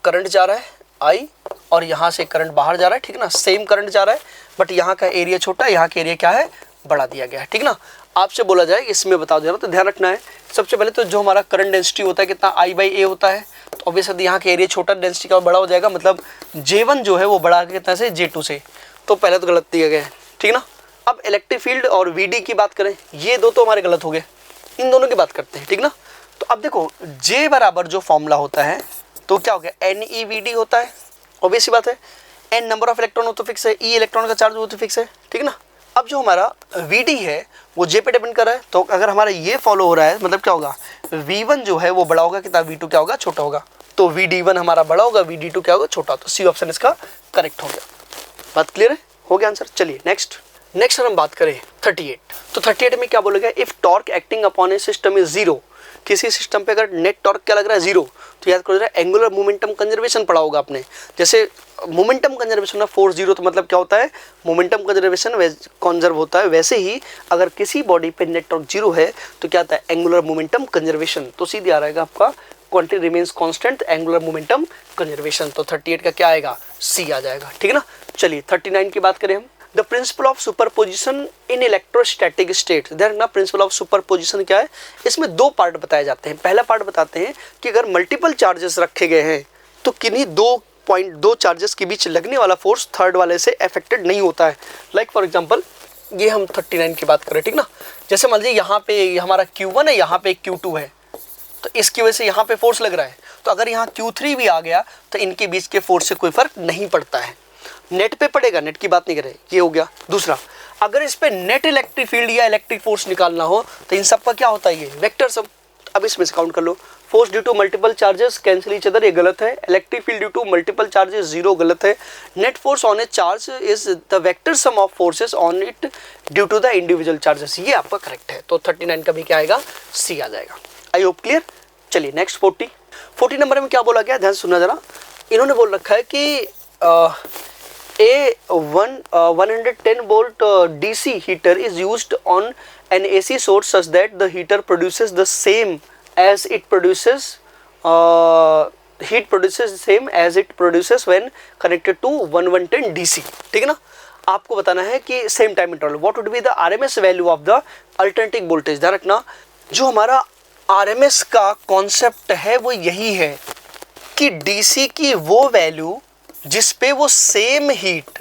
करंट जा रहा है आई और यहाँ से करंट बाहर जा रहा है, ठीक है ना, सेम करंट जा रहा है, बट यहाँ का एरिया छोटा है, यहाँ का एरिया क्या है बड़ा दिया गया है, ठीक ना। आपसे बोला जाए इसमें बता दे रहा हूँ, तो ध्यान रखना है सबसे पहले तो जो हमारा करंट डेंसिटी होता है कितना I/A होता है, तो ऑब्वियसली यहाँ के एरिया छोटा डेंसिटी का बड़ा हो जाएगा, मतलब J1 जो है वो बड़ा कितना से J2 से, तो पहले तो गलत दिया गया है, ठीक ना। अब इलेक्ट्रिक फील्ड और VD की बात करें, ये दो तो हमारे गलत हो गए, इन दोनों की बात करते हैं, ठीक ना। तो अब देखो J बराबर जो फॉर्मूला होता है तो क्या हो गया NEVD होता है, ऑब्वियस बात है। n नंबर ऑफ इलेक्ट्रॉन वो तो फिक्स है, e इलेक्ट्रॉन का चार्ज वो तो फिक्स है, ठीक है ना। अब जो हमारा Vd है वो J पे डिपेंड कर रहा है, तो अगर हमारा ये फॉलो हो रहा है मतलब क्या होगा, V1 जो है वो बड़ा होगा कितना, V2 क्या होगा, छोटा होगा। तो Vd1 हमारा बड़ा होगा, Vd2 क्या होगा, छोटा। तो सी ऑप्शन इसका करेक्ट हो गया। बात क्लियर है, हो गया आंसर। चलिए नेक्स्ट हम बात करें 38। तो 38 में क्या बोलेगा, if torque acting upon A system is zero, किसी सिस्टम पे अगर नेट टॉर्क क्या लग रहा है, जीरो, तो याद करो जरा एंगुलर मोमेंटम कंजर्वेशन पढ़ा होगा आपने। जैसे मोमेंटम कंजर्वेशन ना, फोर्स जीरो तो मतलब क्या होता है, मोमेंटम कंजर्वेशन कंजर्व होता है। वैसे ही अगर किसी बॉडी पे नेट टॉर्क जीरो है तो क्या आता है, एंगुलर मोमेंटम कंजर्वेशन। तो सीधे आ रहेगा आपका quantity remains constant, angular momentum conservation. तो 38 का क्या आएगा, सी आ जाएगा, ठीक है ना। चलिए 39 की बात करें हम। The principle of superposition in electrostatic state. ध्यान रखना, प्रिंसिपल ऑफ सुपरपोजिशन क्या है, इसमें दो पार्ट बताए जाते हैं। पहला पार्ट बताते हैं कि अगर मल्टीपल चार्जेस रखे गए हैं तो किन्हीं दो चार्जेस के बीच लगने वाला फोर्स थर्ड वाले से अफेक्टेड नहीं होता है। लाइक फॉर एग्जांपल ये हम 39 की बात करें, ठीक ना। जैसे मान लीजिए यहाँ पे हमारा Q1 है, यहाँ पे Q2 है, तो इसकी वजह से यहाँ पे फोर्स लग रहा है। तो अगर यहाँ Q3 भी आ गया तो इनके बीच के फोर्स से कोई फर्क नहीं पड़ता है। नेट पे पड़ेगा, नेट की बात नहीं करें, ये हो गया। दूसरा, अगर इस पे नेट इलेक्ट्रिक फील्ड या इलेक्ट्रिक फोर्स निकालना हो तो इन सब का क्या होता है, ये वेक्टर सम। अब इसमें से काउंट कर लो, force due to multiple charges cancel each other, ये गलत है। Electric field due to multiple charges zero, गलत है। Net force on a charge is the vector sum of forces on it due to the individual charges, ये आपका correct है। तो 39 का भी क्या आएगा, सी आ जाएगा। आई होप क्लियर। चलिए नेक्स्ट 40 नंबर में क्या बोला गया, ध्यान सुनना जरा। इन्होंने बोल रखा है कि A 110 volt DC heater is used on an AC source such that the heater produces the same as it produces heat produces same as it produces when connected to 110 DC, ठीक है ना। आपको बताना है कि same time interval what would be the RMS value of the alternating voltage. ध्यान रखना, जो हमारा RMS का कॉन्सेप्ट है वो यही है कि DC की वो वैल्यू जिस पे वो सेम हीट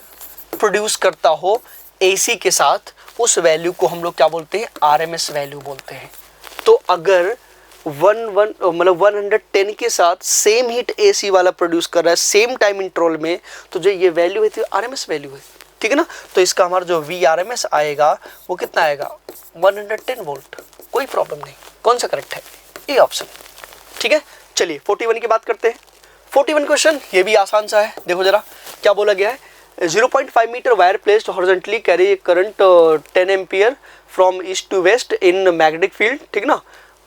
प्रोड्यूस करता हो AC के साथ, उस वैल्यू को हम लोग क्या बोलते हैं, RMS वैल्यू बोलते हैं। तो अगर 110 के साथ सेम हीट AC वाला प्रोड्यूस कर रहा है सेम टाइम इंटरवल में, तो जो ये वैल्यू है तो RMS वैल्यू है, ठीक है ना। तो इसका हमारा जो VRMS आएगा वो कितना आएगा, 110 वोल्ट। कोई प्रॉब्लम नहीं, कौन सा करेक्ट है, ए ऑप्शन, ठीक है। चलिए 41 की बात करते हैं। 41 क्वेश्चन ये भी आसान सा है, देखो जरा क्या बोला गया है। 0.5 metre wire placed horizontally carry current 10 ampere from east to west in magnetic field, ठीक ना।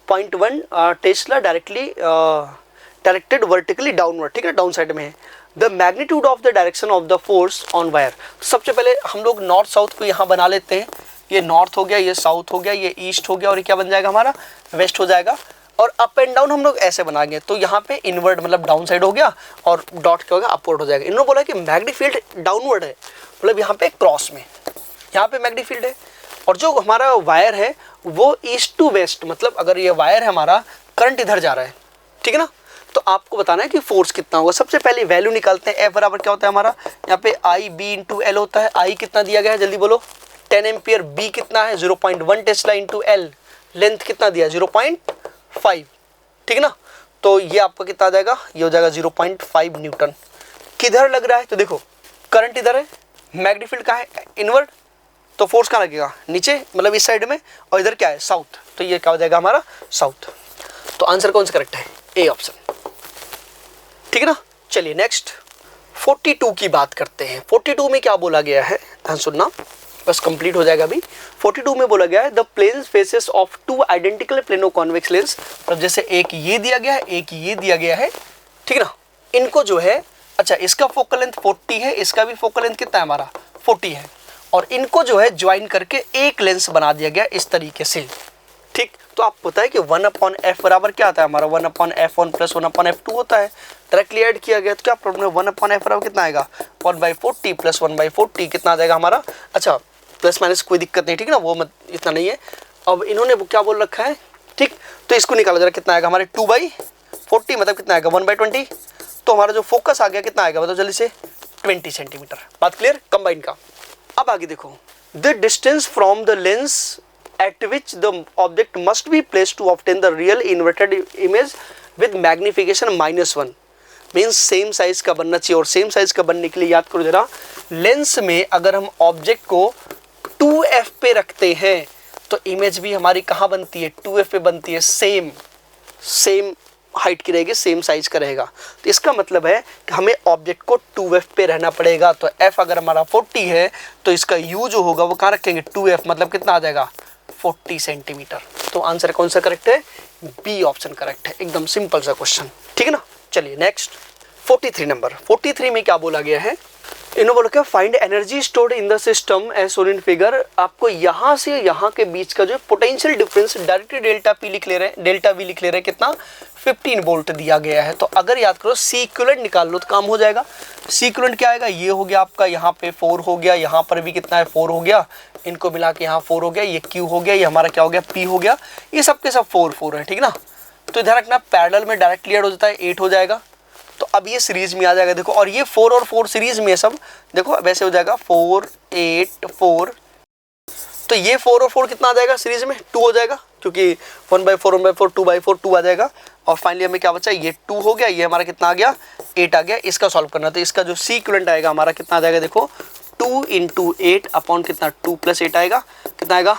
0.1 टेस्ला डायरेक्टेड वर्टिकली डाउनवर्ड, ठीक है, डाउन साइड में है। The magnitude of the direction of the force on wire. सबसे पहले हम लोग नॉर्थ साउथ को यहाँ बना लेते हैं। ये नॉर्थ हो गया, ये साउथ हो गया, ये ईस्ट हो गया, और ये क्या बन जाएगा हमारा, वेस्ट हो जाएगा। और अप एंड डाउन हम लोग ऐसे बनाएंगे, तो यहाँ पे इनवर्ड मतलब डाउन साइड हो गया, और डॉट क्या होगा, अपवर्ड हो जाएगा। इन्होंने बोला कि मैग्नेटिक फील्ड डाउनवर्ड है, मतलब यहाँ पे क्रॉस में, यहाँ पे मैग्नेटिक फील्ड है। और जो हमारा वायर है वो ईस्ट टू वेस्ट, मतलब अगर ये वायर है हमारा, करंट इधर जा रहा है, ठीक है ना। तो आपको बताना है कि फोर्स कितना होगा। सबसे पहले वैल्यू निकालते हैं। F बराबर क्या होता है हमारा, यहाँ पे I B इंटू L होता है। I कितना दिया गया है, जल्दी बोलो, 10 एम्पियर। B कितना है, 0.1 टेस्ला इंटू L। लेंथ कितना दिया, 0.5, ठीक है ना। तो ये आपका कितना आ जाएगा, ये हो जाएगा 0.5 न्यूटन। किधर लग रहा है, तो देखो करंट इधर है, मैग्नेटिक फील्ड कहाँ है, इनवर्ड, तो फोर्स कहाँ लगेगा, नीचे, मतलब इस साइड में, और इधर क्या है, साउथ, तो ये क्या हो जाएगा हमारा, साउथ। तो आंसर कौन सा करेक्ट है, ए ऑप्शन, ठीक है ना। चलिए नेक्स्ट 42 की बात करते हैं। 42 में क्या बोला गया है, ध्यान सुनना, बस कंप्लीट हो जाएगा अभी। 42 में बोला गया है the planes faces of two identical plano convex lens. अब जैसे एक ये दिया गया है, एक ये दिया गया है, ठीक है ना। इनको जो है, अच्छा इसका फोकल लेंथ 40 है, इसका भी फोकल लेंथ कितना है हमारा, 40 है, और इनको जो है ज्वाइन करके एक लेंस बना दिया गया इस तरीके से, ठीक। तो आपको पता है कि 1/f बराबर क्या आता है हमारा, 1/f1 प्लस 1/f2 होता है। डायरेक्टली ऐड किया गया तो क्या प्रॉब्लम है, 1/f बराबर कितना आएगा, 1/40 प्लस 1/40 कितना आ जाएगा हमारा, अच्छा प्लस माइनस कोई दिक्कत नहीं, ठीक है ना, वो मत इतना नहीं है। अब इन्होंने क्या बोल रखा है, ठीक, तो इसको निकाला जरा, कितना आएगा हमारे 2/40 मतलब कितना आएगा 1/20। तो हमारा जो फोकस आ गया कितना आएगा बताओ जल्दी से, 20 सेंटीमीटर। बात क्लियर, कंबाइन का। अब आगे देखो, the distance from the lens at which the object must be placed to obtain the real inverted image with magnification -1। Means same size का बनना चाहिए। और सेम साइज का बनने के लिए याद करो जरा, लेंस में अगर हम ऑब्जेक्ट को 2f पे रखते हैं तो इमेज भी हमारी कहाँ बनती है, 2f पे बनती है। सेम हाइट की रहेगी, सेम साइज का रहेगा। तो इसका मतलब है कि हमें ऑब्जेक्ट को 2f पे रहना पड़ेगा। तो f अगर हमारा 40 है तो इसका u जो होगा वो कहाँ रखेंगे, 2f, मतलब कितना आ जाएगा, 40 सेंटीमीटर। तो आंसर कौन सा करेक्ट है, बी ऑप्शन करेक्ट है। एकदम सिंपल सा क्वेश्चन, ठीक है ना। चलिए नेक्स्ट 43 नंबर। 43 में क्या बोला गया है, इन्होंने बोला क्या, find energy stored in the system as shown in figure. आपको यहाँ से यहाँ के बीच का जो potential difference directly delta P लिख ले रहे हैं, डेल्टा वी लिख ले रहे हैं, कितना 15 वोल्ट दिया गया है। तो अगर याद करो सी इक्विवेलेंट निकाल लो तो काम हो जाएगा। सी इक्विवेलेंट क्या आएगा, ये हो गया आपका, यहाँ पे 4 हो गया, यहाँ पर भी कितना है 4 हो गया, इनको मिला के यहाँ 4 हो गया, ये Q हो गया, ये हमारा क्या हो गया P हो गया, ये सब के सब 4 है, ठीक ना। तो ध्यान रखना पैरेलल में डायरेक्टली ऐड हो जाता है, 8 हो जाएगा। तो अब ये सीरीज में आ जाएगा, देखो, और ये 4 और 4 सीरीज में है सब, देखो वैसे हो जाएगा 4 8 4। तो ये 4 और 4 कितना आ जाएगा सीरीज में, 2 हो जाएगा, क्योंकि 1/4 1/4 2/4 2 आ जाएगा। और फाइनली हमें क्या बचा, ये 2 हो गया, ये हमारा कितना आ गया 8 आ गया। इसका सॉल्व करना, तो इसका जो सी इक्विवेलेंट आएगा हमारा कितना आ जाएगा, देखो 2 × 8 अपॉन कितना 2 + 8 आएगा, कितना आएगा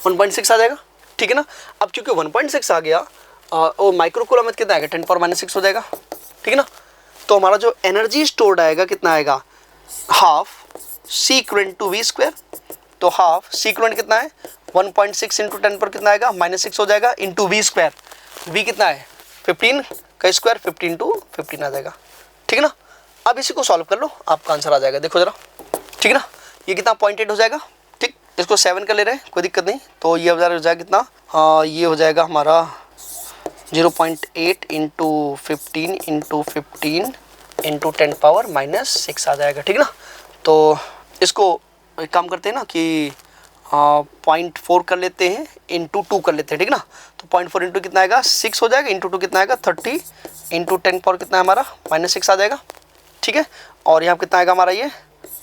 1.6 आ जाएगा, ठीक है ना। अब क्योंकि 1.6 आ गया और माइक्रोकूलम में कितना आएगा 10⁻⁻⁶ हो जाएगा, ठीक है ना। तो हमारा जो एनर्जी स्टोर्ड आएगा कितना आएगा, half C equivalent to V square. तो हाफ सी इक्विवेलेंट कितना है 1.6 × 10 पर कितना आएगा -6 हो जाएगा, इंटू वी स्क्वायर, वी कितना है 15 का स्क्वायर, 15 × 15 आ जाएगा, ठीक है ना। अब इसी को सॉल्व कर लो, आपका आंसर आ जाएगा, देखो जरा, ठीक है ना। ये कितना 0.8 हो जाएगा, ठीक, इसको 7 का ले रहे हैं, कोई दिक्कत नहीं। तो ये हो जाएगा कितना, हाँ ये हो जाएगा हमारा 0.8 × 15 × 15 × 10⁻⁻⁶ आ जाएगा, ठीक है ना। तो इसको एक काम करते हैं ना कि 0.4 कर लेते हैं, इंटू 2 कर लेते हैं, ठीक है ना। तो 0.4 इंटू कितना आएगा 6 हो जाएगा, इंटू 2 कितना आएगा 30, इंटू 10 पावर कितना है हमारा -6 आ जाएगा, ठीक है। और यहाँ कितना आएगा हमारा ये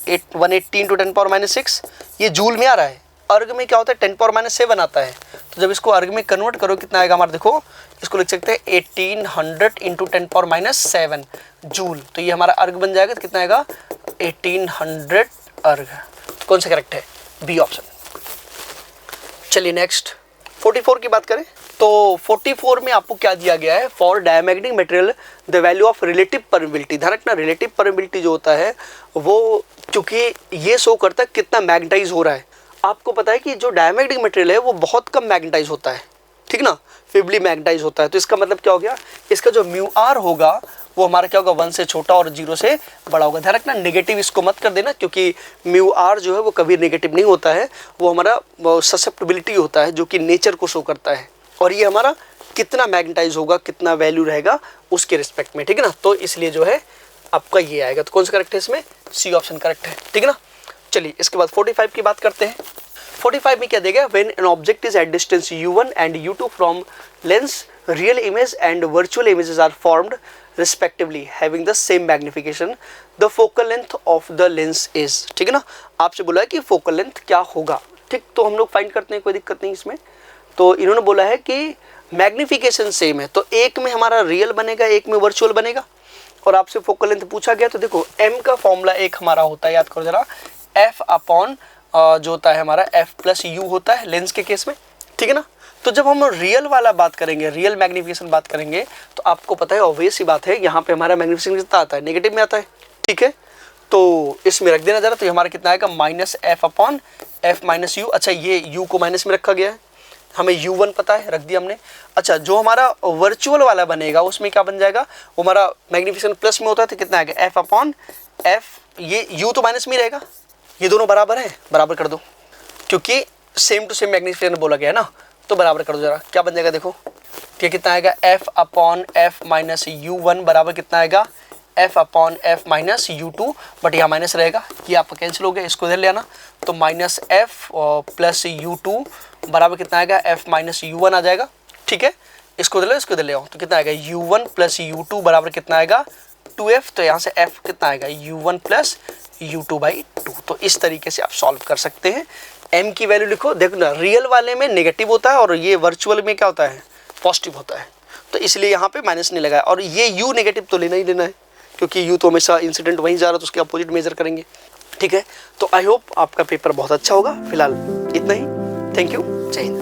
180 × 10⁻⁶, ये जूल में आ रहा है। अर्ग में क्या होता है 10⁻7 आता है। तो जब इसको अर्ग में कन्वर्ट करो कितना आएगा हमारा, देखो इसको लिख सकते हैं 1800 × 10⁻7 जूल। तो ये हमारा अर्ग बन जाएगा, तो कितना आएगा 1800 अर्ग। तो कौन सा करेक्ट है, बी ऑप्शन। चलिए नेक्स्ट 44 की बात करें तो 44 में आपको क्या दिया गया है, for diamagnetic material the value of relative permeability. ध्यान रखना रिलेटिव परमेबिलिटी जो होता है वो, क्योंकि ये शो करता है कितना मैग्नेटाइज हो रहा है। आपको पता है कि जो डायमैग्नेटिक मटेरियल है वो बहुत कम मैग्नेटाइज होता है, ठीक ना, फिबली मैग्नेटाइज होता है। तो इसका मतलब क्या हो गया, इसका जो म्यू आर होगा वो हमारा क्या होगा 1 से छोटा और 0 से बड़ा होगा। ध्यान रखना नेगेटिव इसको मत कर देना, क्योंकि म्यू आर जो है वो कभी नेगेटिव नहीं होता है, वो हमारा ससेप्टिबिलिटी होता है जो कि नेचर को शो करता है। और ये हमारा कितना मैग्नेटाइज होगा, कितना वैल्यू रहेगा उसके रिस्पेक्ट में, ठीक है ना। तो इसलिए जो है आपका ये आएगा। तो कौन सा करेक्ट है इसमें, सी ऑप्शन करेक्ट है, ठीक है ना। चलिए इसके बाद 45 की बात करते हैं। 45 में क्या देगा, when an object is at distance u1 and u2 from lens real image and virtual images are formed respectively having the same magnification the focal length of the lens is, ठीक है ना। आपसे बोला है कि फोकल लेंथ क्या होगा, ठीक। तो हम लोग फाइंड करते हैं, कोई दिक्कत नहीं इसमें। तो इन्होंने बोला है कि मैग्निफिकेशन सेम है, तो एक में हमारा रियल बनेगा, एक में वर्चुअल बनेगा। और आपसे फोकल लेंथ पूछा गया, तो देखो m का फॉर्मूला एक हमारा होता है, याद करो जरा, f अपॉन जो होता है हमारा f + u होता है लेंस के केस में, ठीक है ना। तो जब हम रियल वाला बात करेंगे, रियल मैग्निफिकेशन बात करेंगे, तो आपको पता है ऑब्वियस ही बात है, यहाँ पे हमारा मैग्निफिकेशन कितना आता है, नेगेटिव में आता है, ठीक है। तो इसमें रख देना जरा, तो हमारा कितना आएगा -f अपॉन f - u। अच्छा ये u को माइनस में रखा गया है, हमें u1 पता है, रख दिया हमने। अच्छा जो हमारा वर्चुअल वाला बनेगा उसमें क्या बन जाएगा, वो हमारा मैग्निफिकेशन प्लस में होता है, तो कितना आएगा f अपॉन f, ये u तो माइनस में ही रहेगा, ये दोनों बराबर है, बराबर कर दो, क्योंकि सेम टू सेम मैग्निफिकेशन बोला गया है ना, तो बराबर कर दो जरा, क्या बन जाएगा देखो, ये कितना आएगा f अपॉन f - u1 बराबर कितना आएगा f upon f - u2, but यहाँ माइनस रहेगा, ये आपका कैंसिल हो गया, इसको इधर ले आना। तो -f + u2 बराबर कितना आएगा f - u1 आ जाएगा, ठीक है। इसको इधर ले, इसको इधर ले आओ, तो कितना आएगा u1 + u2 बराबर कितना आएगा 2f। तो यहाँ से f कितना आएगा u1 + u2/2। तो इस तरीके से आप सॉल्व कर सकते हैं। m की वैल्यू लिखो, देखो ना रियल वाले में नेगेटिव होता है और ये वर्चुअल में क्या होता है पॉजिटिव होता है। तो इसलिए यहाँ पे माइनस नहीं लगाया। और ये u नेगेटिव तो लेना ही लेना है, क्योंकि u तो हमेशा इंसिडेंट वहीं जा रहा है, तो उसके अपोजिट मेजर करेंगे। ठीक है, तो आई होप आपका पेपर बहुत अच्छा होगा। फिलहाल इतना ही। थैंक यू, जय हिंद।